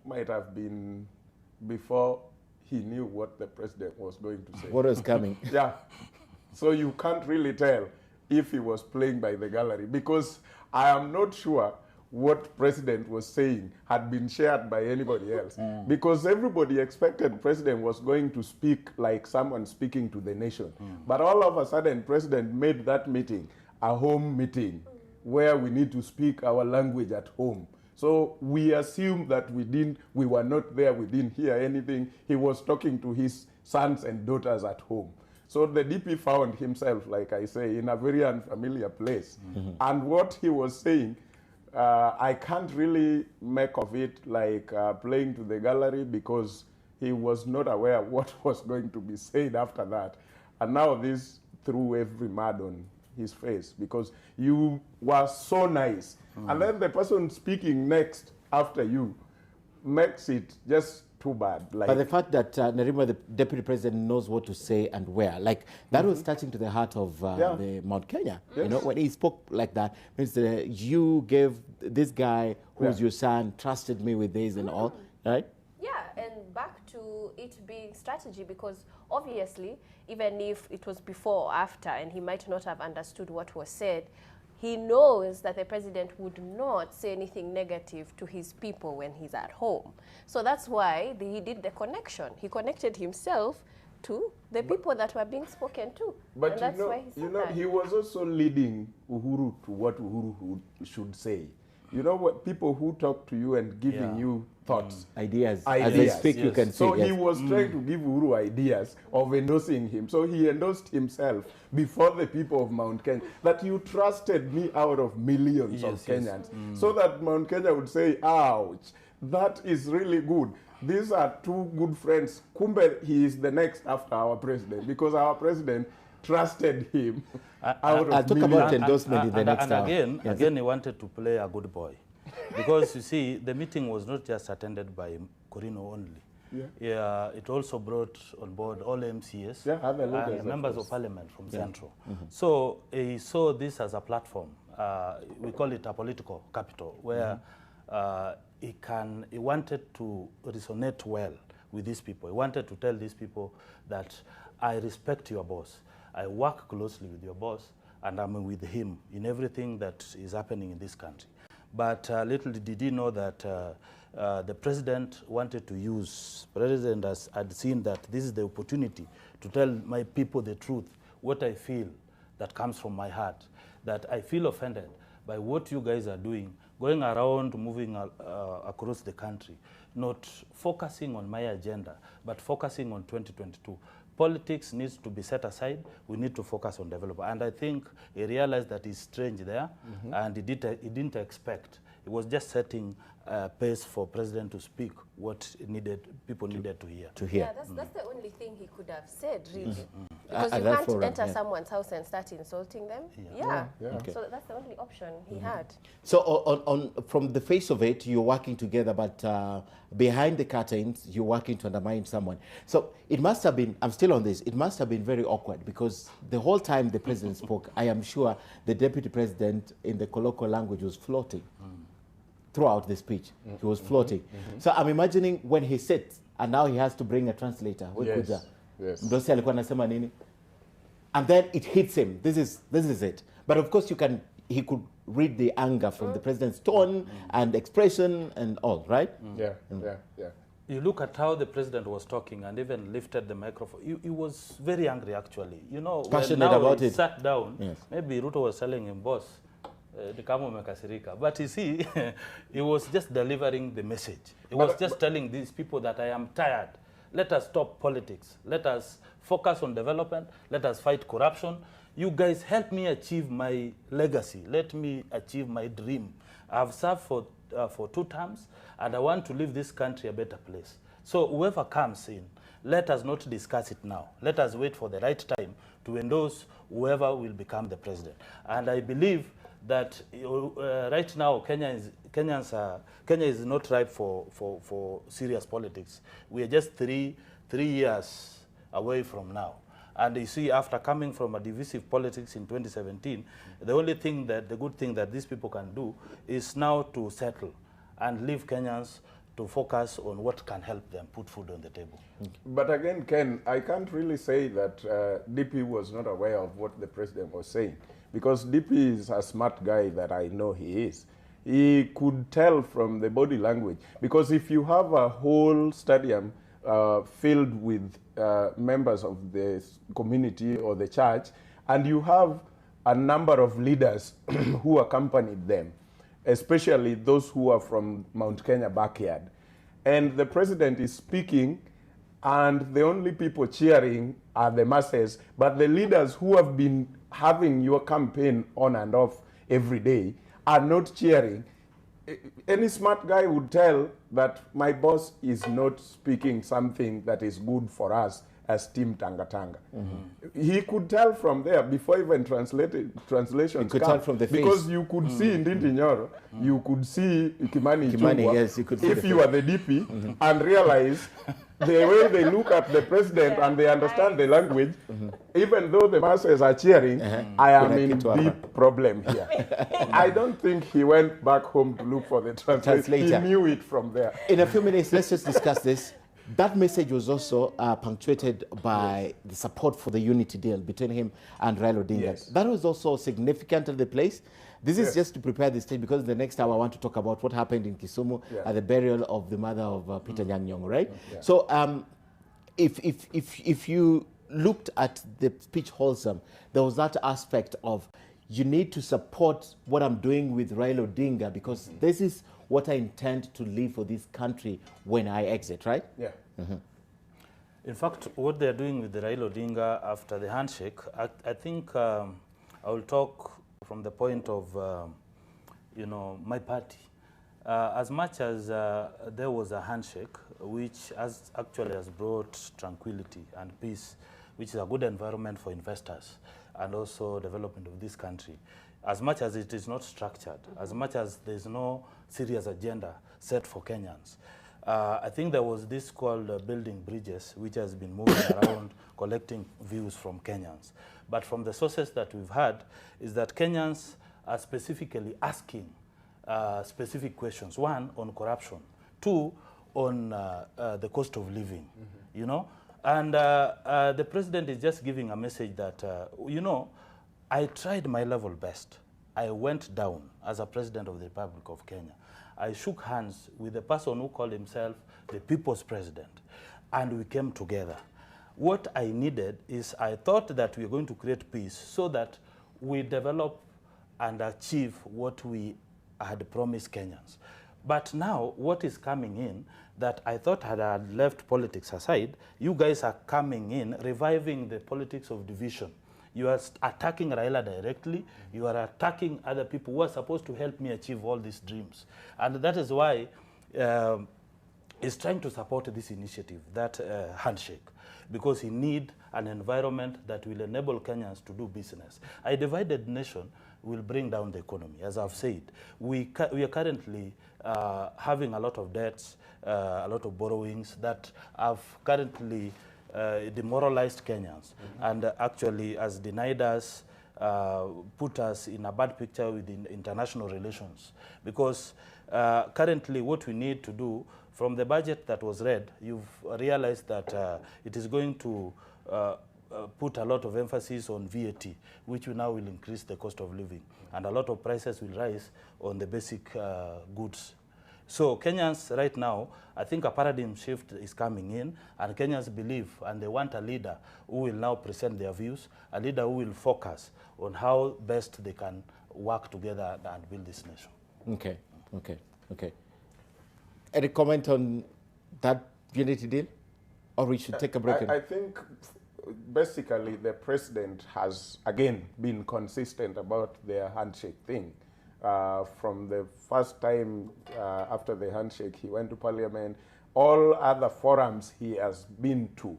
might have been before he knew what the president was going to say. What was coming. Yeah. So you can't really tell if he was playing by the gallery, because I am not sure what president was saying had been shared by anybody else. Because everybody expected president was going to speak like someone speaking to the nation. But all of a sudden, president made that meeting a home meeting, where we need to speak our language at home. So we assume that we were not there, we didn't hear anything. He was talking to his sons and daughters at home. So the DP found himself, like I say, in a very unfamiliar place. And what he was saying, I can't really make of it like playing to the gallery, because he was not aware of what was going to be said after that. And now this threw every mud on his face, because you were so nice. And then the person speaking next after you makes it just too bad. Like, but the fact that Nerima, the Deputy President, knows what to say and where, like that was touching to the heart of the Mount Kenya. Yes. You know, when he spoke like that, means you gave this guy who's your son, trusted me with this and all, right? Yeah, and back to it being strategy, because obviously, even if it was before or after, and he might not have understood what was said, he knows that the president would not say anything negative to his people when he's at home. So that's why he did the connection. He connected himself to the people that were being spoken to. But and that's why he said that. He was also leading Uhuru to what Uhuru should say. You know what, people who talk to you and giving you thoughts. Ideas. As they speak, you can so say. So he was trying to give Uhuru ideas of endorsing him. So he endorsed himself before the people of Mount Kenya, that you trusted me out of millions of Kenyans. So that Mount Kenya would say, ouch, that is really good. These are two good friends. Kumbe, he is the next after our president, because our president trusted him. I'll talk about endorsement in the next hour. And again, he wanted to play a good boy. Because you see, the meeting was not just attended by Korino only. It also brought on board all MCS, members of parliament from Central. So he saw this as a platform. We call it a political capital, where he wanted to resonate well with these people. He wanted to tell these people that I respect your boss. I work closely with your boss, and I'm with him in everything that is happening in this country. But little did he know that the president wanted to use, president had seen that this is the opportunity to tell my people the truth, what I feel that comes from my heart, that I feel offended by what you guys are doing, going around, moving across the country, not focusing on my agenda, but focusing on 2022. Politics needs to be set aside. We need to focus on development. And I think he realized that he's strange there, and he didn't expect. He was just setting pace for president to speak what people needed to hear. Yeah, that's the only thing he could have said, really. Because you can't enter someone's house and start insulting them. Okay. So that's the only option he had. So from the face of it, you're working together, but behind the curtains, you're working to undermine someone. So it must have been, I'm still on this, it must have been very awkward, because the whole time the president spoke, I am sure the deputy president in the colloquial language was floating. Throughout the speech, he was floating. So I'm imagining when he sits, and now he has to bring a translator. Yes. And then it hits him. This is it. But of course, he could read the anger from the president's tone and expression and all, right? Yeah. You look at how the president was talking and even lifted the microphone. He was very angry, actually. You know, passionate about it. Sat down. Maybe Ruto was telling him, boss, but you see, he was just delivering the message. He was just telling these people that I am tired. Let us stop politics. Let us focus on development. Let us fight corruption. You guys help me achieve my legacy. Let me achieve my dream. I've served for 2 terms, and I want to leave this country a better place. So whoever comes in, let us not discuss it now. Let us wait for the right time to endorse whoever will become the president. And I believe that right now Kenya is not ripe for serious politics. We are just three years away from now. And you see, after coming from a divisive politics in 2017, the good thing that these people can do is now to settle and leave Kenyans to focus on what can help them put food on the table. But again, Ken, I can't really say that DP was not aware of what the president was saying, because DP is a smart guy that I know he is. He could tell from the body language, because if you have a whole stadium filled with members of the community or the church, and you have a number of leaders who accompanied them, especially those who are from Mount Kenya backyard, and the president is speaking, and the only people cheering are the masses, but the leaders who have been having your campaign on and off every day are not cheering. Any smart guy would tell that my boss is not speaking something that is good for us as Team Tanga Tanga. He could tell from there before even translations could tell from the face. Because you could see in Ndindi Nyoro, you could see Kimani Ichung'wah, yes, you could see if you are the DP, and realize the way they look at the president and they understand the language, even though the masses are cheering, I am in deep problem here. I don't think he went back home to look for the translator. He knew it from there. In a few minutes, let's just discuss this. That message was also punctuated by the support for the unity deal between him and Raila Odinga. Yes. That was also significant at the place. This is just to prepare the stage, because the next hour I want to talk about what happened in Kisumu at the burial of the mother of Peter Nyang' Nyong'o, right? So if you looked at the speech wholesome, there was that aspect of you need to support what I'm doing with Raila Odinga, because this is what I intend to leave for this country when I exit, right? Yeah. In fact, what they're doing with the Raila Odinga after the handshake, I think I will talk from the point of, my party. As much as there was a handshake, which actually has brought tranquility and peace, which is a good environment for investors and also development of this country, as much as it is not structured, as much as there's no serious agenda set for Kenyans, I think there was this called building bridges, which has been moving around collecting views from Kenyans. But from the sources that we've had is that Kenyans are specifically asking specific questions. 1, on corruption. 2, on the cost of living, And the president is just giving a message that, I tried my level best. I went down as a president of the Republic of Kenya, I shook hands with the person who called himself the people's president, and we came together. What I needed is, I thought that we were going to create peace so that we develop and achieve what we had promised Kenyans. But now, what is coming in, that I thought had left politics aside, you guys are coming in, reviving the politics of division. You are attacking Raila directly. You are attacking other people who are supposed to help me achieve all these dreams. And that is why he's trying to support this initiative, that handshake, because he needs an environment that will enable Kenyans to do business. A divided nation will bring down the economy. As I've said, we are currently having a lot of debts, a lot of borrowings that have currently demoralized Kenyans, and actually has denied us, put us in a bad picture with international relations. Because currently what we need to do, from the budget that was read, you've realized that it is going to put a lot of emphasis on VAT, which now will increase the cost of living, and a lot of prices will rise on the basic goods. So Kenyans right now, I think a paradigm shift is coming in, and Kenyans believe, and they want a leader who will now present their views, a leader who will focus on how best they can work together and build this nation. Okay, okay, okay. Any comment on that unity deal? Or we should take a break? I think basically the president has, again, been consistent about their handshake thing. From the first time after the handshake, he went to parliament. All other forums he has been to,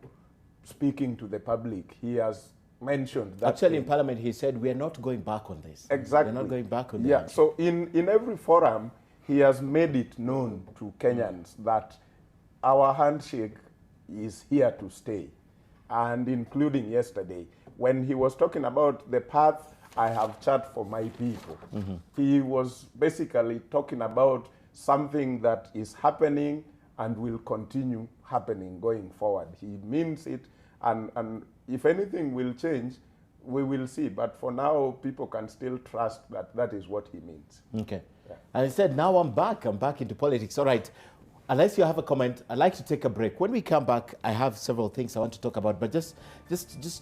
speaking to the public, he has mentioned that. Actually, in parliament, he said, we are not going back on this. Exactly. We're not going back on Yeah, this. so in every forum, he has made it known to Kenyans that our handshake is here to stay. And including yesterday, when he was talking about the path I have charted for my people, he was basically talking about something that is happening and will continue happening going forward. He means it, and if anything will change, we will see. But for now, people can still trust that that is what he means. Okay. Yeah. And he said, now I'm back into politics. All right. Unless you have a comment, I'd like to take a break. When we come back, I have several things I want to talk about. But just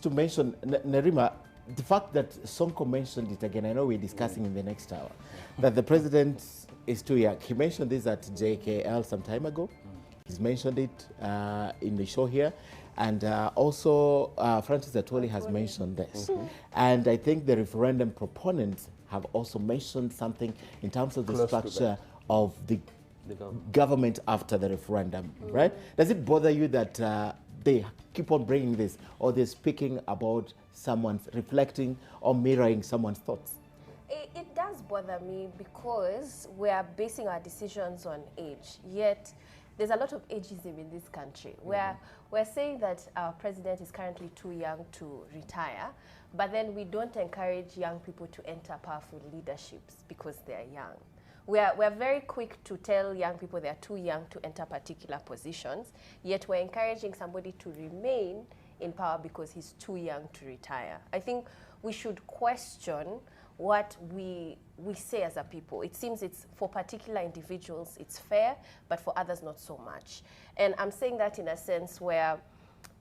to mention, Nerima, the fact that Sonko mentioned it again, I know we're discussing in the next hour, that the president is too young. He mentioned this at JKL some time ago. He's mentioned it in the show here. And also, Francis Atwoli has mentioned this. And I think the referendum proponents have also mentioned something in terms of the structure of the government after the referendum, right? Does it bother you that they keep on bringing this, or they're speaking about someone's reflecting or mirroring someone's thoughts? It does bother me because we are basing our decisions on age, yet there's a lot of ageism in this country. We're saying that our president is currently too young to retire, but then we don't encourage young people to enter powerful leaderships because they're young. We're very quick to tell young people they're too young to enter particular positions, yet we're encouraging somebody to remain in power because he's too young to retire. I think we should question what we say as a people. It seems it's for particular individuals, it's fair, but for others, not so much. And I'm saying that in a sense where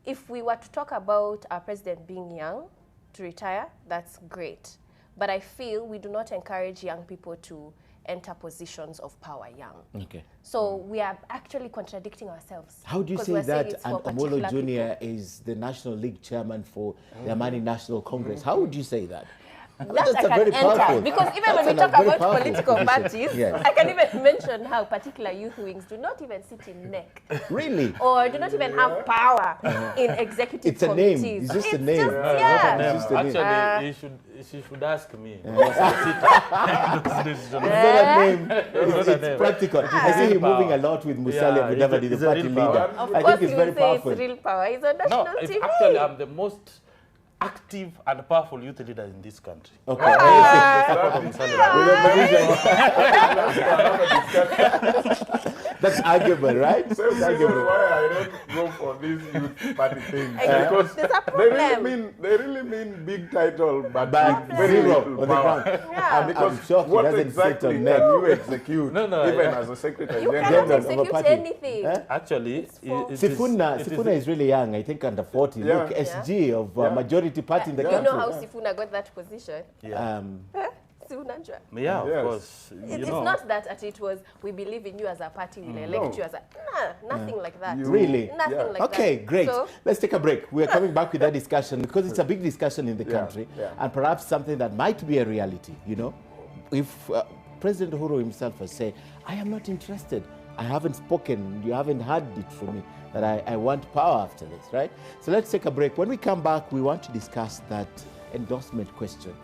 if we were to talk about our president being young to retire, that's great. But I feel we do not encourage young people to enter positions of power young. Okay. So we are actually contradicting ourselves. How do you say that and Omolo Jr. is the National League chairman for the Amani National Congress? How would you say that? That I can enter, because even when we talk about political parties, I can even mention how particular youth wings do not even sit in NEC. Really? Or do not even have power in executive committees. It's a name. It's just a name. Actually, she should ask me. It's not a name. It's practical. I see him moving a lot with Musalia Mudavadi, the party leader. I think it's very powerful. It's real power. He's on national TV. Actually, I'm the most active and powerful youth leader in this country. Okay. That's arguable, right? Same reason why I don't go for these youth party things. Because they really mean big title, but very little power. I'm shocked what he doesn't exactly sit on can you execute, even as a secretary You general? cannot execute anything. Actually, Sifuna is really young, I think under 40. Yeah. Look, SG of majority party in the You country. know how Sifuna got that position? Yeah. Yeah, of course. It's not that it was, we believe in you as a party, we'll elect you as a... nothing like that. Really? Nothing like that. Okay, great. So, let's take a break. We are coming back with that discussion because it's a big discussion in the country and perhaps something that might be a reality, you know. If President Uhuru himself has said, I am not interested, I haven't spoken, you haven't heard it from me, that I want power after this, right? So let's take a break. When we come back, we want to discuss that endorsement question.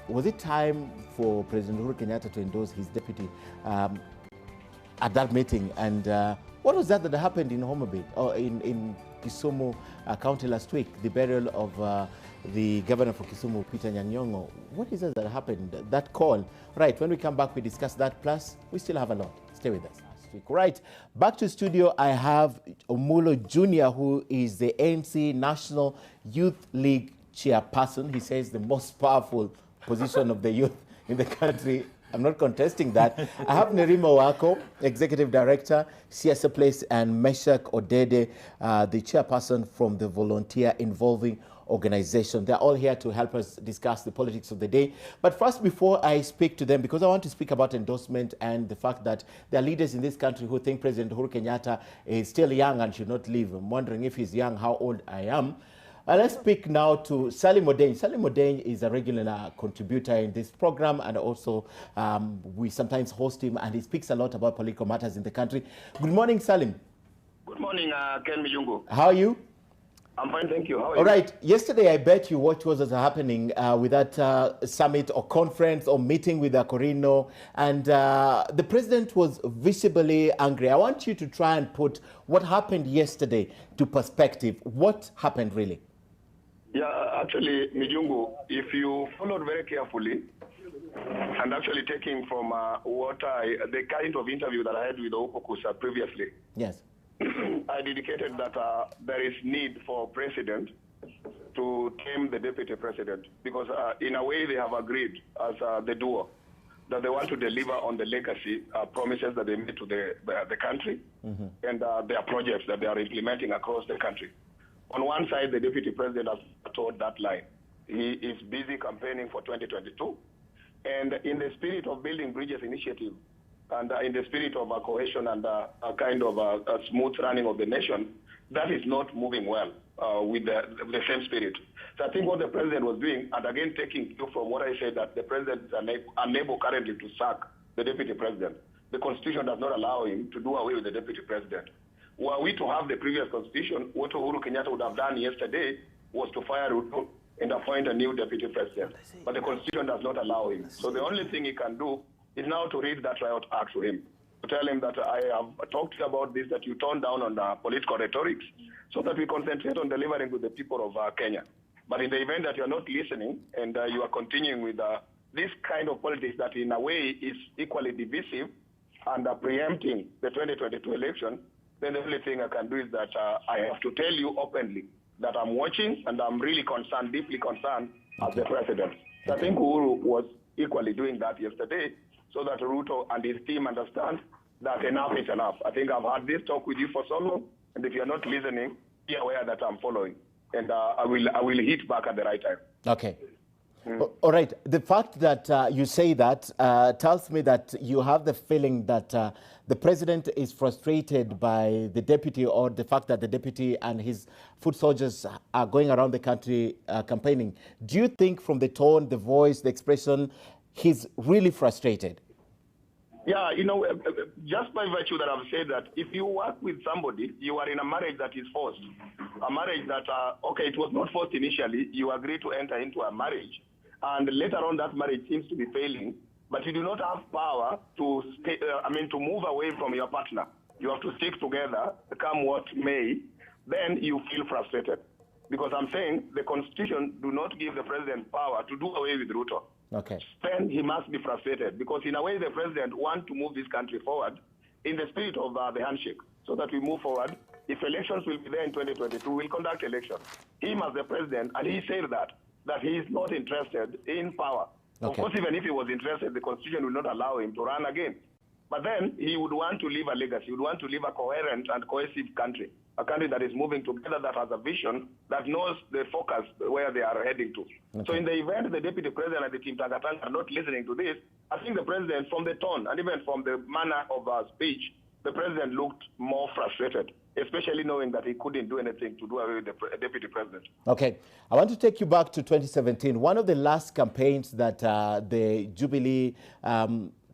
Was it time for President Uhuru Kenyatta to endorse his deputy at that meeting? And what was that happened in Homa Bay, or in Kisumu County last week, the burial of the governor for Kisumu, Peter Nyanyongo? What is it that happened, that call? Right, when we come back, we discuss that, plus we still have a lot. Stay with us. Right, back to studio, I have Omulo Jr., who is the ANC National Youth League chairperson. He says the most powerful position of the youth in the country. I'm not contesting that. I have Nerima Wako, Executive Director, Siasa Place, and Meshak Odede, the chairperson from the Volunteer Involving Organization. They're all here to help us discuss the politics of the day. But first, before I speak to them, because I want to speak about endorsement and the fact that there are leaders in this country who think President Uhuru Kenyatta is still young and should not leave. I'm wondering if he's young, how old I am. Let's speak now to Salim Odeng. Salim Odeng is a regular contributor in this program, and also we sometimes host him, and he speaks a lot about political matters in the country. Good morning, Salim. Good morning, Ken Mijungu. How are you? I'm fine, thank you. How are you? All right. Yesterday, I bet you what was happening with that summit or conference or meeting with Akorino, and the president was visibly angry. I want you to try and put what happened yesterday to perspective. What happened really? Yeah, actually, Mijungu, if you followed very carefully, and actually taking from the kind of interview that I had with Okukusa previously, yes, I indicated that there is need for president to tame the deputy president, because in a way they have agreed as the duo that they want to deliver on the legacy promises that they made to the country and their projects that they are implementing across the country. On one side, the deputy president has told that line. He is busy campaigning for 2022. And in the spirit of building bridges initiative, and in the spirit of cohesion and a kind of a smooth running of the nation, that is not moving well with the same spirit. So I think what the president was doing, and again taking cue from what I said, that the president is unable currently to sack the deputy president. The constitution does not allow him to do away with the deputy president. Were we to have the previous constitution, what Uhuru Kenyatta would have done yesterday was to fire Ruto and appoint a new deputy president. But the constitution does not allow him. So the only thing he can do is now to read that riot act to him, to tell him that I have talked about this, that you tone down on the political rhetorics, so that we concentrate on delivering with the people of Kenya. But in the event that you are not listening and you are continuing with this kind of politics that in a way is equally divisive and preempting the 2022 election, then the only thing I can do is that I have to tell you openly that I'm watching and I'm really concerned, deeply concerned as the president. So I think Uhuru was equally doing that yesterday so that Ruto and his team understand that enough is enough. I think I've had this talk with you for so long, and if you're not listening, be aware that I'm following. And I will hit back at the right time. Okay. All right. The fact that you say that tells me that you have the feeling that the president is frustrated by the deputy, or the fact that the deputy and his foot soldiers are going around the country campaigning. Do you think from the tone, the voice, the expression, he's really frustrated? Yeah, you know, just by virtue that I've said that if you work with somebody, you are in a marriage that is forced. A marriage that, okay, it was not forced initially. You agree to enter into a marriage. And later on, that marriage seems to be failing, but you do not have power to to move away from your partner. You have to stick together, come what may. Then you feel frustrated, because I'm saying the Constitution do not give the president power to do away with Ruto. Okay. Then he must be frustrated, because in a way the president wants to move this country forward, in the spirit of the handshake, so that we move forward. If elections will be there in 2022, we'll conduct elections. Him as the president, and he said that he is not interested in power. Okay. Of course, even if he was interested, the constitution will not allow him to run again. But then he would want to leave a legacy. He would want to leave a coherent and cohesive country, a country that is moving together, that has a vision, that knows the focus where they are heading to. Okay. So in the event the deputy president and the team Tagatanga are not listening to this, I think the president, from the tone and even from the manner of speech, the president looked more frustrated, especially knowing that he couldn't do anything to do away with the deputy president. Okay. I want to take you back to 2017. One of the last campaigns that the Jubilee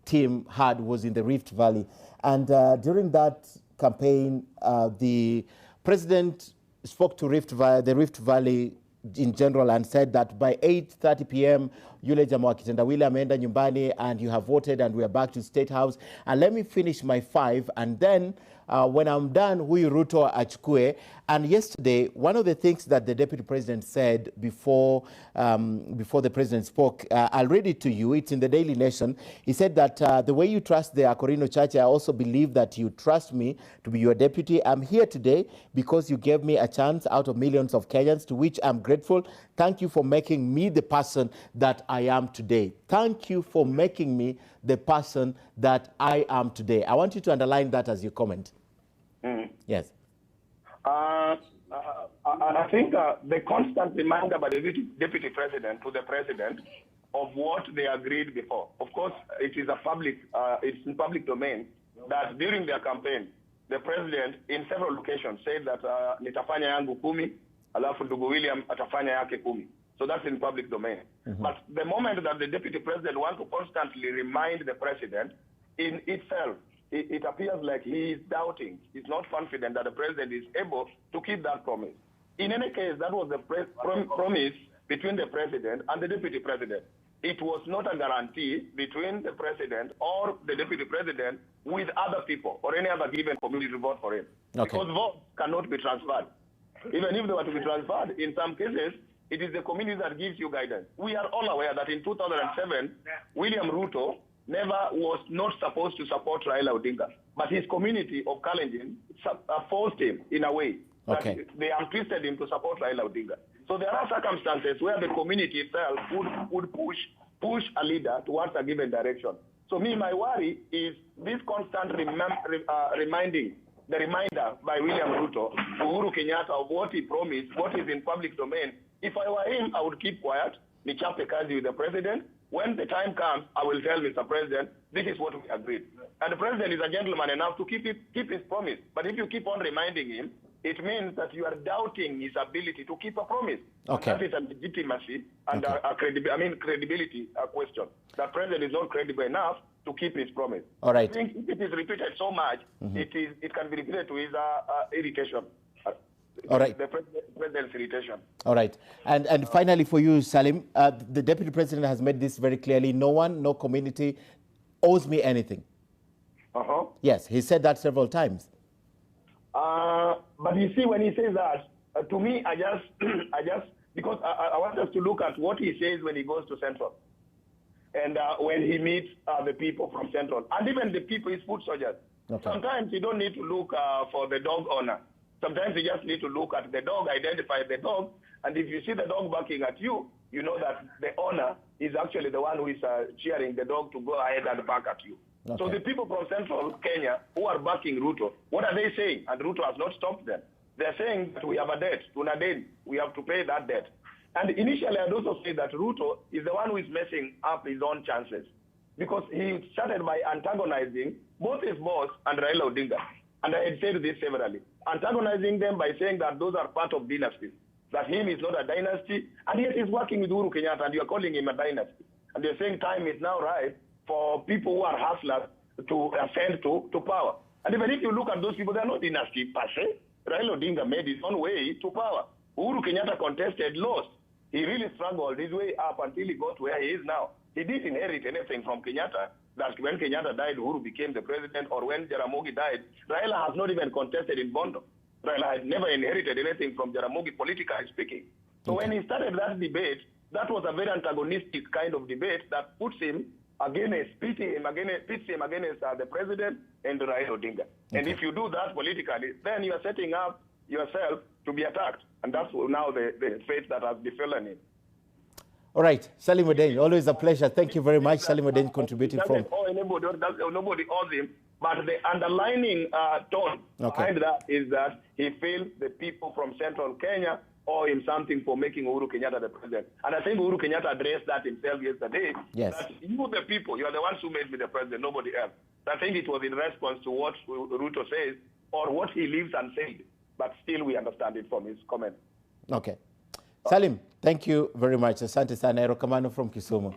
team had was in the Rift Valley. And during that campaign, the president spoke to the Rift Valley in general and said that by 8:30 p.m., yule jamaa kitendawili ameenda nyumbani and you have voted and we are back to State House. And let me finish my 5 and then when I'm done, huyu Ruto achukue. And yesterday, one of the things that the deputy president said before the president spoke, I'll read it to you. It's in the Daily Nation. He said that the way you trust the Akorino Church, I also believe that you trust me to be your deputy. I'm here today because you gave me a chance out of millions of Kenyans, to which I'm grateful. Thank you for making me the person that I am today. Thank you for making me the person that I am today. I want you to underline that as your comment. Yes. I think the constant reminder by the deputy president to the president of what they agreed before. Of course, it is it's in public domain that during their campaign, the president in several locations said that nitafanya yangu 10, alafu ndugu William atafanya yake 10. So that's in public domain. But the moment that the deputy president wants to constantly remind the president, in itself, it appears like he is doubting. He's not confident that the president is able to keep that promise. In any case, that was the promise between the president and the deputy president. It was not a guarantee between the president or the deputy president with other people or any other given community to vote for him. Okay. Because votes cannot be transferred. Even if they were to be transferred, in some cases, it is the community that gives you guidance. We are all aware that in 2007, William Ruto was not supposed to support Raila Odinga, but his community of Kalenjin forced him in a way that they untwisted him to support Raila Odinga. So there are circumstances where the community itself would push a leader towards a given direction. So my worry is this constant reminder by William Ruto to Uhuru Kenyatta of what he promised, what is in public domain. If I were him, I would keep quiet, nichape kazi with the president. When the time comes, I will tell Mr. President, this is what we agreed. And the president is a gentleman enough to keep his promise. But if you keep on reminding him, it means that you are doubting his ability to keep a promise. Okay. That is a legitimacy and credibility question. The president is not credible enough to keep his promise. All right. I think if it is repeated so much, it can be repeated to his irritation. All right. The president's irritation. All right. And finally for you, Salim, the deputy president has made this very clearly. No one, no community owes me anything. Yes, he said that several times. But you see, when he says that, to me, I just because I want us to look at what he says when he goes to Central. And when he meets the people from Central. And even the people, his foot soldiers. Okay. Sometimes you don't need to look for the dog owner. Sometimes you just need to look at the dog, identify the dog, and if you see the dog barking at you, you know that the owner is actually the one who is cheering the dog to go ahead and bark at you. Okay. So the people from Central Kenya who are backing Ruto, what are they saying? And Ruto has not stopped them. They're saying that we have a debt, we have to pay that debt. And initially, I'd also say that Ruto is the one who is messing up his own chances because he started by antagonizing both his boss and Raila Odinga. And I had said this severally. Antagonizing them by saying that those are part of dynasties, that him is not a dynasty, and yet he's working with Uhuru Kenyatta, and you're calling him a dynasty. And they're saying time is now right for people who are hustlers to ascend to power. And even if you look at those people, they're not dynasty per se. Raila Odinga made his own way to power. Uhuru Kenyatta contested, lost. He really struggled his way up until he got where he is now. He didn't inherit anything from Kenyatta. That when Kenyatta died, Uhuru became the president, or when Jaramogi died, Raila has not even contested in Bondo. Raila had never inherited anything from Jaramogi, politically speaking. So when he started that debate, that was a very antagonistic kind of debate that puts him pits him against the president and Raila Odinga. Okay. And if you do that politically, then you are setting up yourself to be attacked. And that's now the fate that has befallen him. All right, Salim Odeny, always a pleasure. Thank you very much, Salim Odeny, contributing from... Nobody owes him, but the underlining tone behind that is that he feels the people from central Kenya owe him something for making Uhuru Kenyatta the president. And I think Uhuru Kenyatta addressed that himself yesterday. Yes. That you, the people, you are the ones who made me the president, nobody else. I think it was in response to what Ruto says or what he leaves unsaid. But still, we understand it from his comment. Okay. Salim, thank you very much. Asante sana, Erokamano from Kisumu.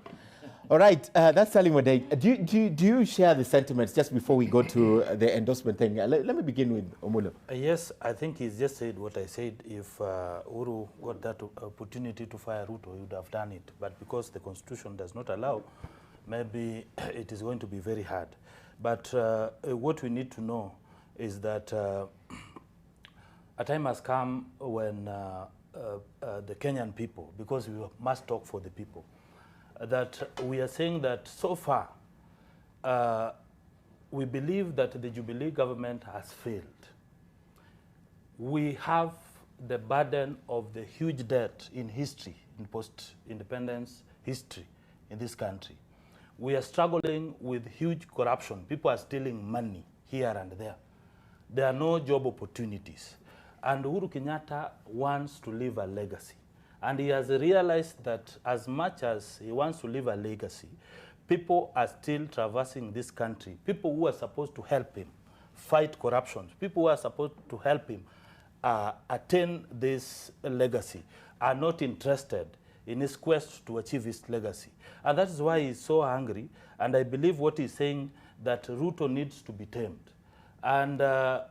All right, that's Salim Odeny. Do you share the sentiments just before we go to the endorsement thing? Let me begin with Omulo. Yes, I think he's just said what I said. If Uhuru got that opportunity to fire Ruto, he would have done it. But because the Constitution does not allow, maybe it is going to be very hard. But what we need to know is that a time has come when the Kenyan people, because we must talk for the people, that we are saying that so far we believe that the Jubilee government has failed. We have the burden of the huge debt in history, in post-independence history in this country. We are struggling with huge corruption. People are stealing money here and there. There are no job opportunities. And Uhuru Kenyatta wants to leave a legacy. And he has realized that as much as he wants to leave a legacy, people are still traversing this country. People who are supposed to help him fight corruption, people who are supposed to help him attain this legacy are not interested in his quest to achieve his legacy. And that is why he's so angry. And I believe what he's saying, that Ruto needs to be tamed. And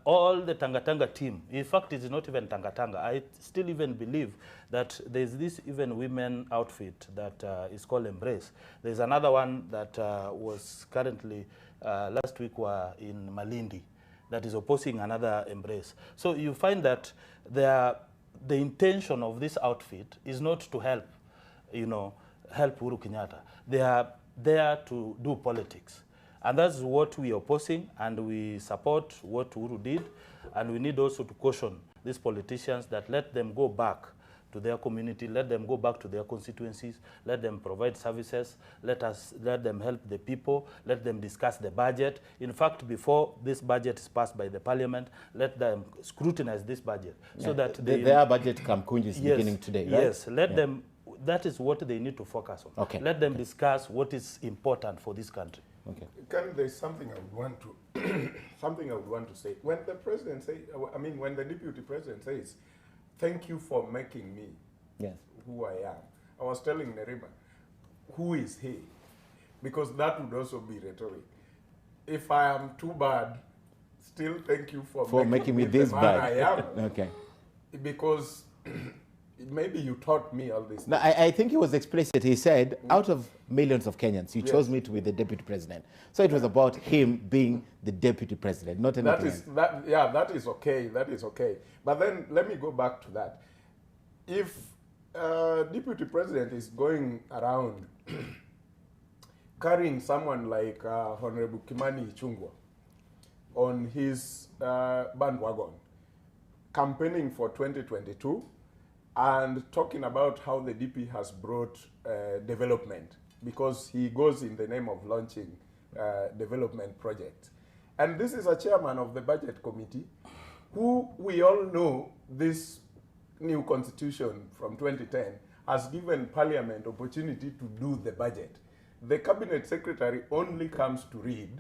all the Tanga team, in fact, it's not even Tanga. I still even believe that there's this even women outfit that is called Embrace. There's another one that was currently, last week were in Malindi, that is opposing another Embrace. So you find that the intention of this outfit is not to help, help Uhuru Kenyatta. They are there to do politics. And that's what we are opposing, and we support what Uhuru did. And we need also to caution these politicians that let them go back to their community, let them go back to their constituencies, let them provide services, let them help the people, let them discuss the budget. In fact, before this budget is passed by the parliament, let them scrutinize this budget. So that their budget Kamkunji is beginning today, right? Yes, let them, that is what they need to focus on. Okay. Let them discuss what is important for this country. Okay. There's something I would want to something I would want to say. When the president when the deputy president says, "Thank you for making me who I am," I was telling Nerima, who is he? Because that would also be rhetoric. If I am too bad, still thank you for making me this bad. I am. Okay. Because maybe you taught me all this. No, I think he was explicit. He said, out of millions of Kenyans, you chose me to be the deputy president. So it was about him being the deputy president, not anything else. That is okay. That is okay. But then let me go back to that. If deputy president is going around carrying someone like Honorable Kimani Ichung'wah on his bandwagon, campaigning for 2022, and talking about how the DP has brought development, because he goes in the name of launching development projects. And this is a chairman of the budget committee, who we all know this new constitution from 2010 has given parliament opportunity to do the budget. The cabinet secretary only comes to read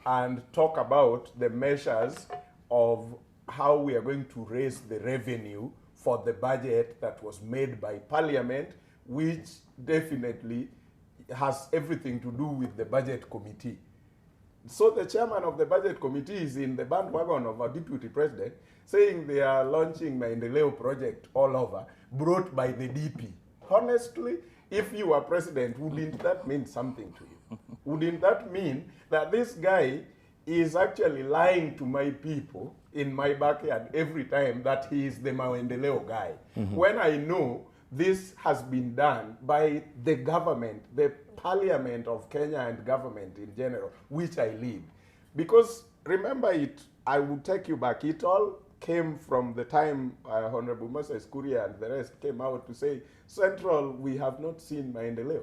and talk about the measures of how we are going to raise the revenue for the budget that was made by parliament, which definitely has everything to do with the budget committee. So the chairman of the budget committee is in the bandwagon of a deputy president, saying they are launching Maendeleo project all over, brought by the DP. Honestly, if you are president, wouldn't that mean something to you? Wouldn't that mean that this guy is actually lying to my people in my backyard every time that he is the Maendeleo guy? When I know this has been done by the government, the parliament of Kenya and government in general, which I lead. Because remember it, I will take you back, it all came from the time Honorable Moses Kuria and the rest came out to say, Central, we have not seen maendeleo.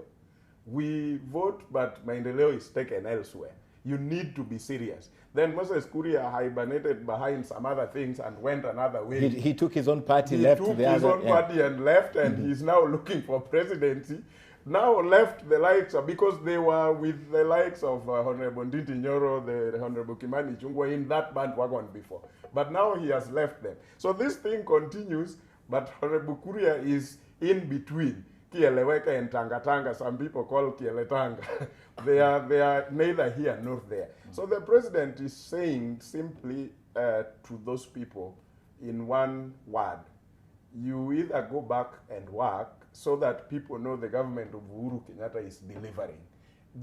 We vote, but maendeleo is taken elsewhere. You need to be serious. Then Moses Kuria hibernated behind some other things and went another way. He took his own party, left the other. He took his own party and left, and he's now looking for presidency. Now left the likes of, because they were with the likes of Honorable Nditi Nyoro, the Honorable Kimani Ichung'wah in that bandwagon before. But now he has left them. So this thing continues, but Honorable Kuria is in between. Kieleweka and Tanga, some people call Kieletanga. They are neither here nor there. So the president is saying simply to those people in one word, you either go back and work so that people know the government of Uhuru Kenyatta is delivering.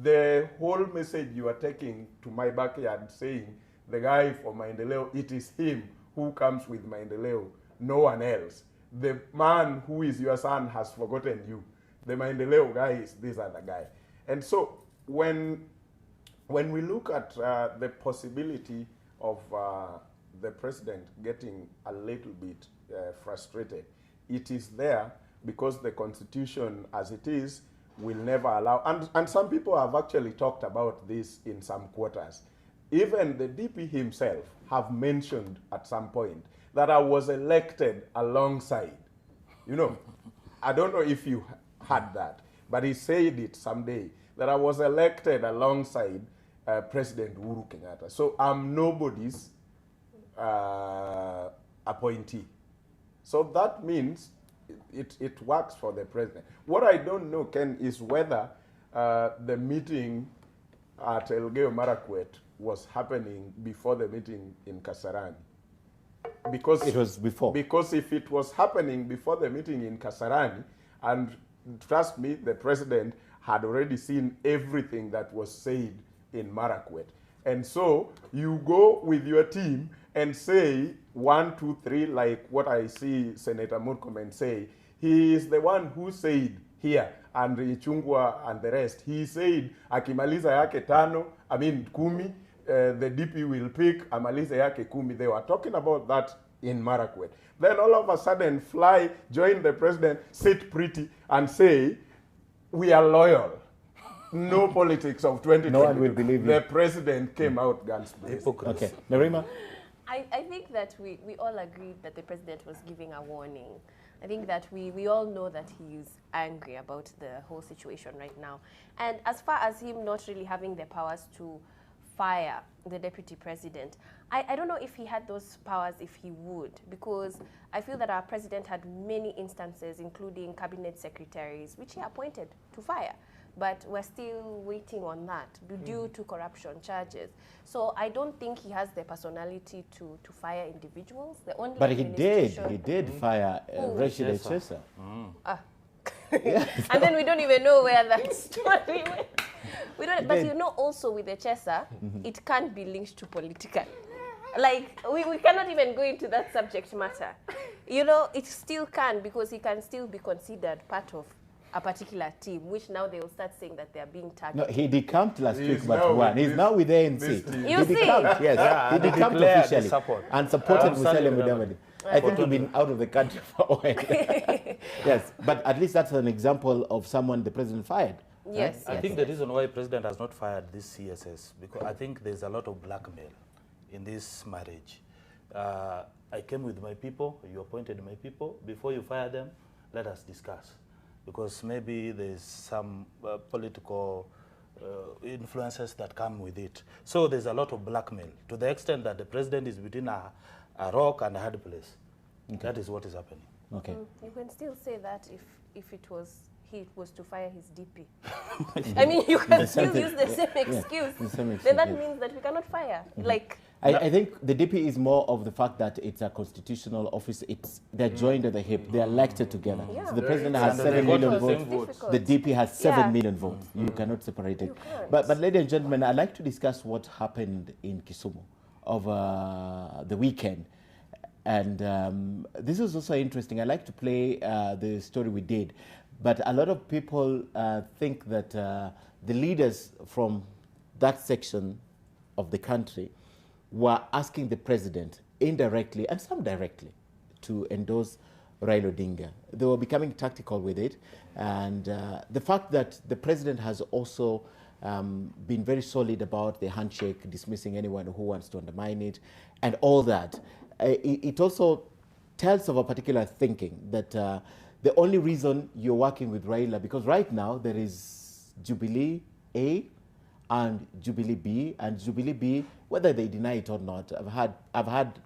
The whole message you are taking to my backyard saying, the guy for Maendeleo, it is him who comes with Maendeleo, no one else. The man who is your son has forgotten you. The Maendeleo guy is this other guy. And so when we look at the possibility of the president getting a little bit frustrated, it is there because the constitution as it is will never allow, and some people have actually talked about this in some quarters. Even the DP himself have mentioned at some point that I was elected alongside. You know, I don't know if you had that, but he said it someday, that I was elected alongside President Uhuru Kenyatta. So I'm nobody's appointee. So that means it works for the president. What I don't know, Ken, is whether the meeting at Elgeyo Marakwet was happening before the meeting in Kasarani. Because it was before. Because if it was happening before the meeting in Kasarani, and trust me, the president had already seen everything that was said in Marakwet. And so you go with your team and say 1, 2, 3, like what I see Senator Murkomen say. He is the one who said here, and Ichung'wah and the rest. He said, akimaliza yake tano, I mean kumi, the DP will pick, amaliza yake kumi. They were talking about that in Marakwet. Then all of a sudden fly, join the president, sit pretty, and say, we are loyal. No politics of 2020. No one will believe you. The president came out guns blazing. Okay, Narima? I think that we all agreed that the president was giving a warning. I think that we all know that he is angry about the whole situation right now. And as far as him not really having the powers to fire the deputy president, I don't know if he had those powers if he would, because I feel that our president had many instances, including cabinet secretaries, which he appointed to fire. But we're still waiting on that due to corruption charges. So I don't think he has the personality to fire individuals. The only but he did fire Rachel Echesa. And then we don't even know where that story went. We don't, but you know, also with Echesa, it can't be linked to political. Like, we cannot even go into that subject matter. You know, it still can, because he can still be considered part of a particular team, which now they will start saying that they are being targeted. No, he decamped last week, but won. He's now with the ANC. You see? Decamped, yes. Yeah, he decamped officially and supported Musalia Mudavadi. I think he's been out of the country for a while. Yes, but at least that's an example of someone the president fired. Yes, I think the reason why the president has not fired this CSS, because I think there's a lot of blackmail in this marriage. I came with my people, you appointed my people. Before you fire them, let us discuss. Because maybe there's some political influences that come with it. So there's a lot of blackmail, to the extent that the president is between a rock and a hard place. Okay. That is what is happening. Okay. You can still say that if it was he was to fire his DP. I mean, you can still use the same excuse. Then that means that we cannot fire. Like. I think the DP is more of the fact that it's a constitutional office. They're joined at the hip. They're elected together. Yeah. So the president has 7 million votes. The DP has 7 million votes. You cannot separate it. But ladies and gentlemen, I'd like to discuss what happened in Kisumu over the weekend. And this is also interesting. I like to play the story we did, but a lot of people think that the leaders from that section of the country were asking the president indirectly and some directly to endorse Raila Odinga. They were becoming tactical with it. And the fact that the president has also been very solid about the handshake, dismissing anyone who wants to undermine it, and all that, it also tells of a particular thinking that the only reason you're working with Raila, because right now there is Jubilee A and Jubilee B, and Jubilee B, whether they deny it or not, I've had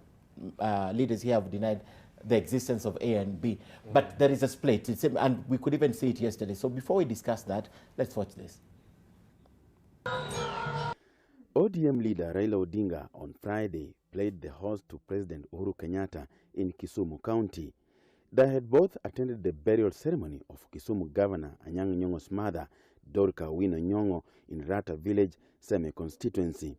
leaders here have denied the existence of A and B, but there is a split, and we could even see it yesterday. So before we discuss that, let's watch this. ODM leader Raila Odinga on Friday played the host to President Uhuru Kenyatta in Kisumu County. They had both attended the burial ceremony of Kisumu Governor Anyang' Nyong'o's mother, Dorka Wino Nyong'o, in Rata Village, semi-constituency.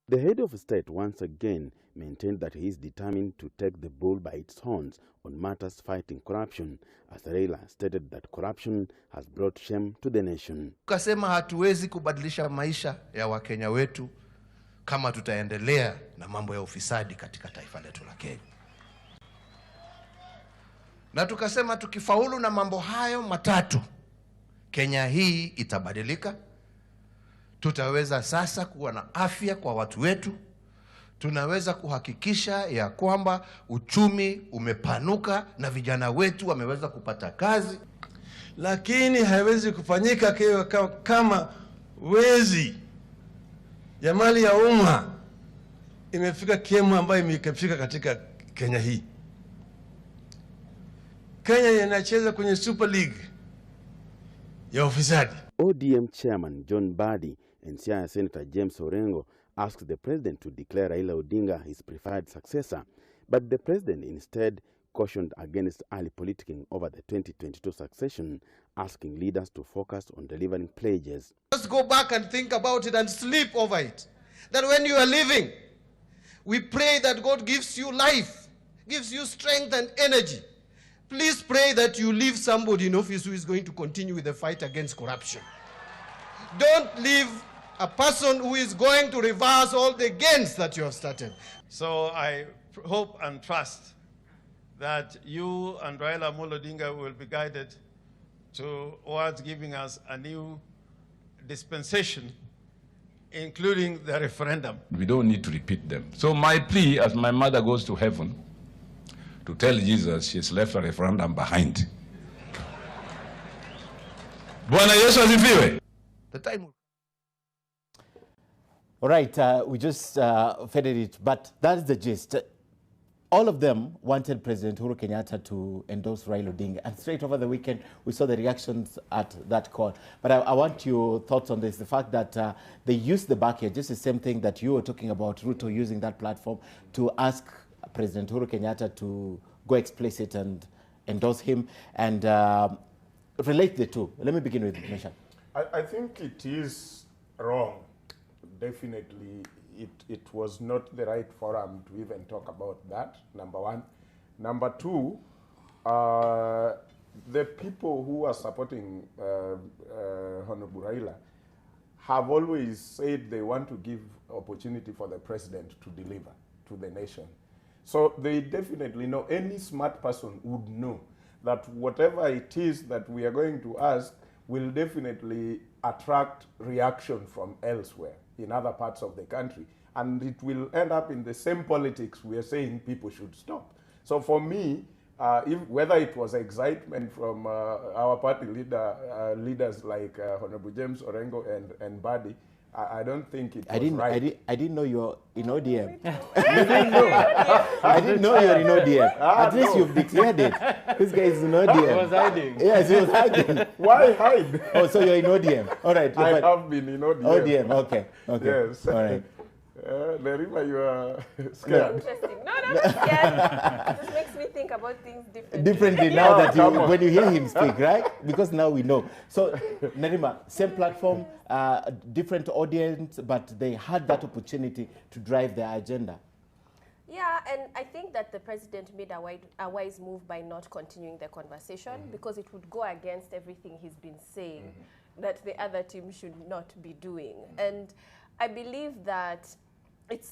The head of state once again maintained that he is determined to take the bull by its horns on matters fighting corruption, as Raila stated that corruption has brought shame to the nation. Tukasema hatuwezi kubadilisha maisha ya Wakenya wetu kama tutaendelea na mambo ya ufisadi katika taifa letu la Kenya. Na tukasema tukifaulu na mambo hayo matatu, Kenya hii itabadilika. Tutaweza sasa kuwa na afya kwa watu wetu. Tunaweza kuhakikisha ya kwamba uchumi umepanuka na vijana wetu wameweza kupata kazi. Lakini haiwezi kufanyika kama wezi ya mali ya umma imefika kiemu ambayo imefika katika Kenya hii. Kenya inacheza kwenye Super League ya ufisadi. ODM chairman John Mbadi and Siaya Senator James Orengo asked the president to declare Raila Odinga his preferred successor, but the president instead cautioned against early politicking over the 2022 succession, asking leaders to focus on delivering pledges. Just go back and think about it and sleep over it. That when you are living, we pray that God gives you life, gives you strength and energy. Please pray that you leave somebody in office who is going to continue with the fight against corruption. Don't leave a person who is going to reverse all the gains that you have started. So I hope and trust that you and Raila Odinga will be guided towards giving us a new dispensation, including the referendum. We don't need to repeat them. So my plea, as my mother goes to heaven, to tell Jesus she's left a referendum behind. Bwana Yesu asifiwe. The time. All right, we just faded it, but that's the gist. All of them wanted President Uhuru Kenyatta to endorse Raila Odinga, and straight over the weekend, we saw the reactions at that call. But I want your thoughts on this, the fact that they used the backyard, just the same thing that you were talking about, Ruto using that platform to ask President Uhuru Kenyatta to go explicit and endorse him, and relate the two. Let me begin with Mesha. I think it is wrong. Definitely, it was not the right forum to even talk about that, number one. Number two, the people who are supporting Honorable Raila have always said they want to give opportunity for the president to deliver to the nation. So they definitely know, any smart person would know that whatever it is that we are going to ask will definitely attract reaction from elsewhere in other parts of the country. And it will end up in the same politics we are saying people should stop. So for me, whether it was excitement from our party leaders like Honorable James Orengo and Mbadi, I don't think it was right. I didn't know you're in ODM. You didn't know? I didn't know you're in ODM. At least you've declared it. This guy is in ODM. He was hiding. Yes, he was hiding. Why hide? Oh, so you're in ODM. All right. I have been in ODM. ODM, okay. Yes. All right. Nerima, you are scared. Interesting. No, not scared. It just makes me think about things differently. Differently now that when you hear him speak, right? Because now we know. So, Nerima, same platform, different audience, but they had that opportunity to drive their agenda. Yeah, and I think that the president made a wise move by not continuing the conversation because it would go against everything he's been saying that the other team should not be doing. And I believe that it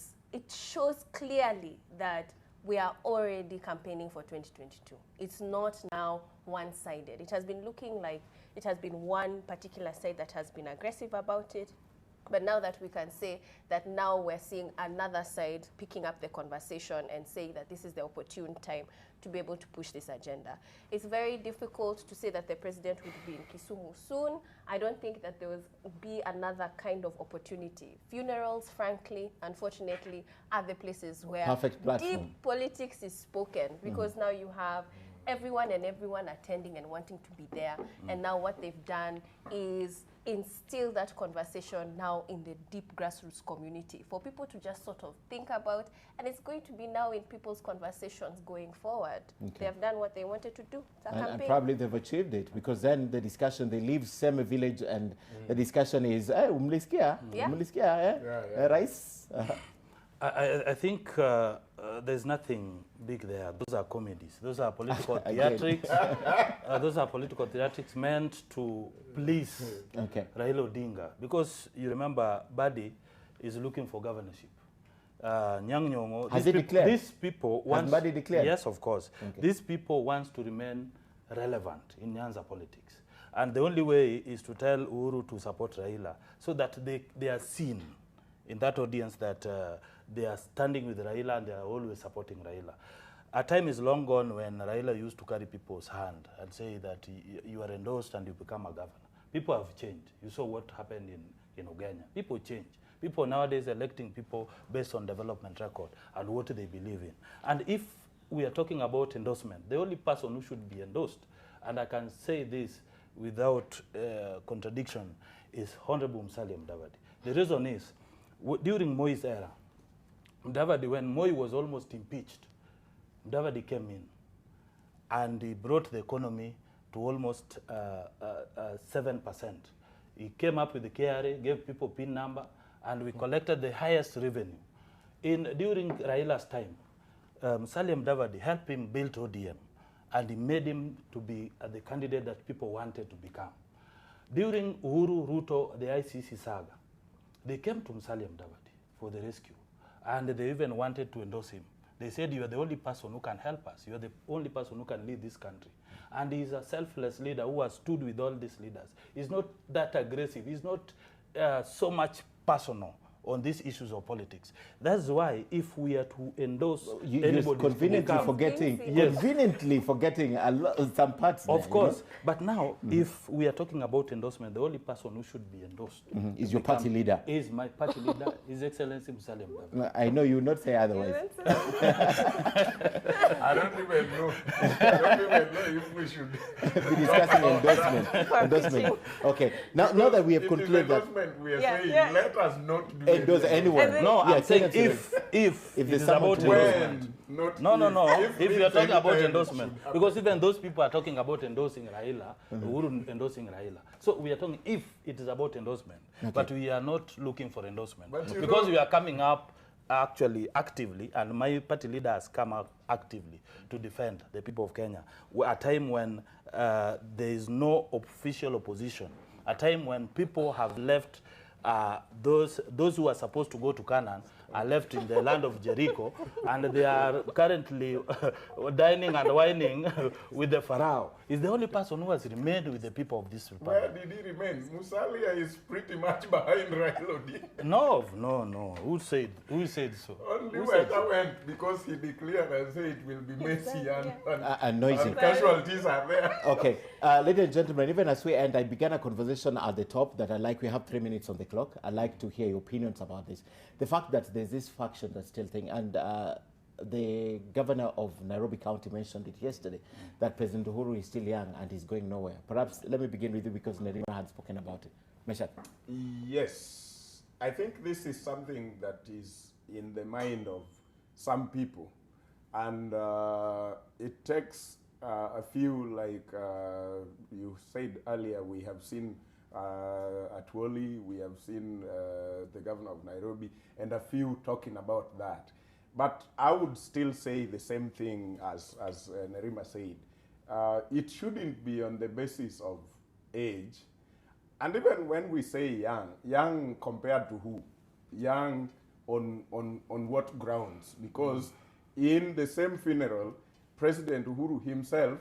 shows clearly that we are already campaigning for 2022. It's not now one-sided. It has been looking like it has been one particular side that has been aggressive about it. But now that we can say that now we're seeing another side picking up the conversation and saying that this is the opportune time to be able to push this agenda. It's very difficult to say that the president would be in Kisumu soon. I don't think that there will be another kind of opportunity. Funerals, frankly, unfortunately, are the places where deep politics is spoken because now you have everyone attending and wanting to be there. And now what they've done is instill that conversation now in the deep grassroots community for people to just sort of think about, and it's going to be now in people's conversations going forward. They have done what they wanted to do. And probably they've achieved it, because then the discussion, they leave Seme village and the discussion is, umlisikia, rice. I think there's nothing big there. Those are comedies. Those are political theatrics. Those are political theatrics meant to please Raila Odinga. Because you remember, Badi is looking for governorship. Nyang' Nyong'o, has he declared? These people want. Has Badi declared? Yes, of course. These people want to remain relevant in Nyanza politics. And the only way is to tell Uhuru to support Raila so that they are seen in that audience that they are standing with Raila and they are always supporting Raila. A time is long gone when Raila used to carry people's hand and say that you are endorsed and you become a governor. People have changed. You saw what happened in Uganda. People change. People nowadays electing people based on development record and what they believe in. And if we are talking about endorsement, the only person who should be endorsed, and I can say this without contradiction, is Honorable Musalia Mudavadi. The reason is, during Moi's era, Mudavadi, when Moi was almost impeached, Mudavadi came in and he brought the economy to almost 7%. He came up with the KRA, gave people PIN number, and we collected the highest revenue. During Raila's time, Musalia Mudavadi helped him build ODM, and he made him to be the candidate that people wanted to become. During Uhuru, Ruto, the ICC saga, they came to Musalia Mudavadi for the rescue, and they even wanted to endorse him. They said, you are the only person who can help us. You are the only person who can lead this country. And he's a selfless leader who has stood with all these leaders. He's not that aggressive. He's not so much personal on these issues of politics. That's why if we are to endorse anybody, conveniently forgetting a lot, some parts. Of course, but now if we are talking about endorsement, the only person who should be endorsed is your party leader. Is my party leader, His Excellency Musalia Mudavadi. I know you will not say otherwise. I don't even know. If we should be discussing endorsement. Okay. Now that we have concluded that endorsement, we are saying let us not do endorse anyone. No, I'm saying if it is about endorsement. No. If you are talking about endorsement, because even those people are talking about endorsing Raila, Uhuru endorsing Raila. So we are talking if it is about endorsement, but we are not looking for endorsement because we are coming up actually actively, and my party leader has come out actively to defend the people of Kenya. A time when there is no official opposition, a time when people have left. Those who are supposed to go to Canaan are left in the land of Jericho, and they are currently dining and wining with the Pharaoh. He's the only person who has remained with the people of this republic. Where did he remain? Musalia is pretty much behind Raila Odinga. No. Who said so? Only Weta went because he declared and said it will be messy and noisy. And casualties are there. Okay, ladies and gentlemen, even as we end, I began a conversation at the top that we have 3 minutes on the clock. I'd like to hear your opinions about this. The fact that there's this faction that's still thing, and the governor of Nairobi County mentioned it yesterday, that President Uhuru is still young and he's going nowhere. Perhaps let me begin with you because Nerima had spoken about it. Meshach. Yes, I think this is something that is in the mind of some people, and it takes a few, like you said earlier, we have seen Atwoli, we have seen the governor of Nairobi, and a few talking about that. But I would still say the same thing as Nerima said. It shouldn't be on the basis of age. And even when we say young, young compared to who? Young on what grounds? Because in the same funeral, President Uhuru himself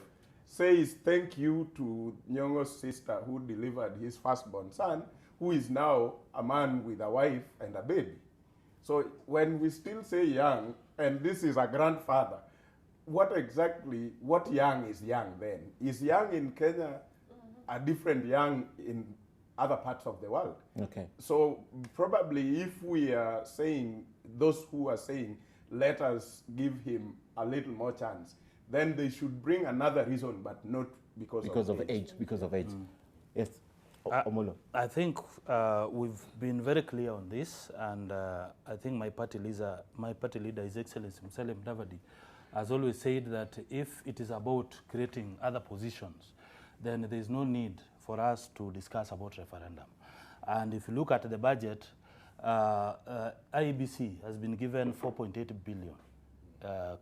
says thank you to Nyong'o's sister who delivered his firstborn son, who is now a man with a wife and a baby. So when we still say young, and this is a grandfather, what young is young then? Is young in Kenya a different young in other parts of the world? Okay. So probably if we are saying, those who are saying, let us give him a little more chance, then they should bring another reason, but not because of age. Because of age. Yes. Omolo. I think we've been very clear on this, and I think my party leader, His Excellency Musalia Mudavadi, has always said that if it is about creating other positions, then there is no need for us to discuss about referendum. And if you look at the budget, IEBC has been given 4.8 billion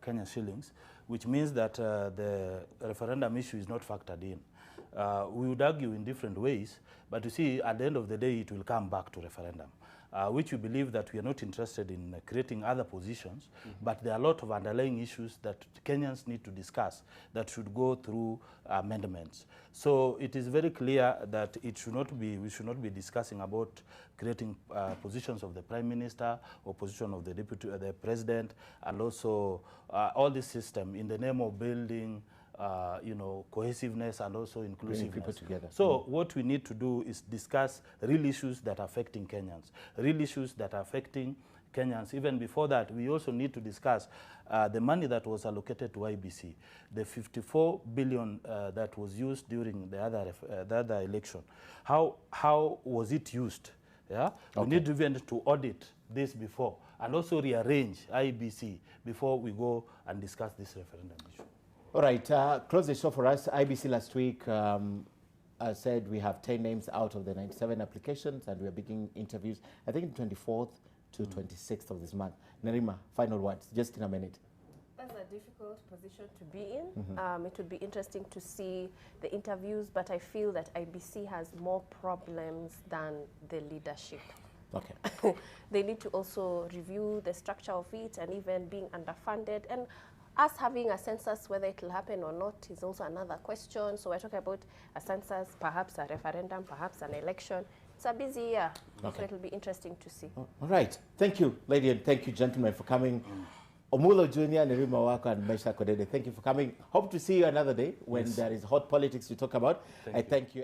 Kenyan shillings, which means that the referendum issue is not factored in. We would argue in different ways, but you see, at the end of the day, it will come back to referendum, which we believe that we are not interested in creating other positions, but there are a lot of underlying issues that Kenyans need to discuss that should go through amendments. So it is very clear that we should not be discussing about creating positions of the Prime Minister or position of the President, and also all this system in the name of building cohesiveness and also inclusiveness. People together. So what we need to do is discuss real issues that are affecting Kenyans, real issues that are affecting Kenyans. Even before that, we also need to discuss the money that was allocated to IEBC, the 54 billion that was used during the other election. How was it used? Yeah, we need even to audit this before, and also rearrange IEBC before we go and discuss this referendum issue. All right, close the show for us. IEBC last week said we have 10 names out of the 97 applications, and we are beginning interviews, I think, 24th to 26th of this month. Nerima, final words, just in a minute. That's a difficult position to be in. It would be interesting to see the interviews, but I feel that IEBC has more problems than the leadership. Okay. They need to also review the structure of it, and even being underfunded. And us having a census, whether it will happen or not, is also another question. So we're talking about a census, perhaps a referendum, perhaps an election. It's a busy year, so it will be interesting to see. All right. Thank you, lady, and thank you, gentlemen, for coming. Omulo Jr., Nerima Wako, and Mesha Kodede, thank you for coming. Hope to see you another day when there is hot politics to talk about. I thank you.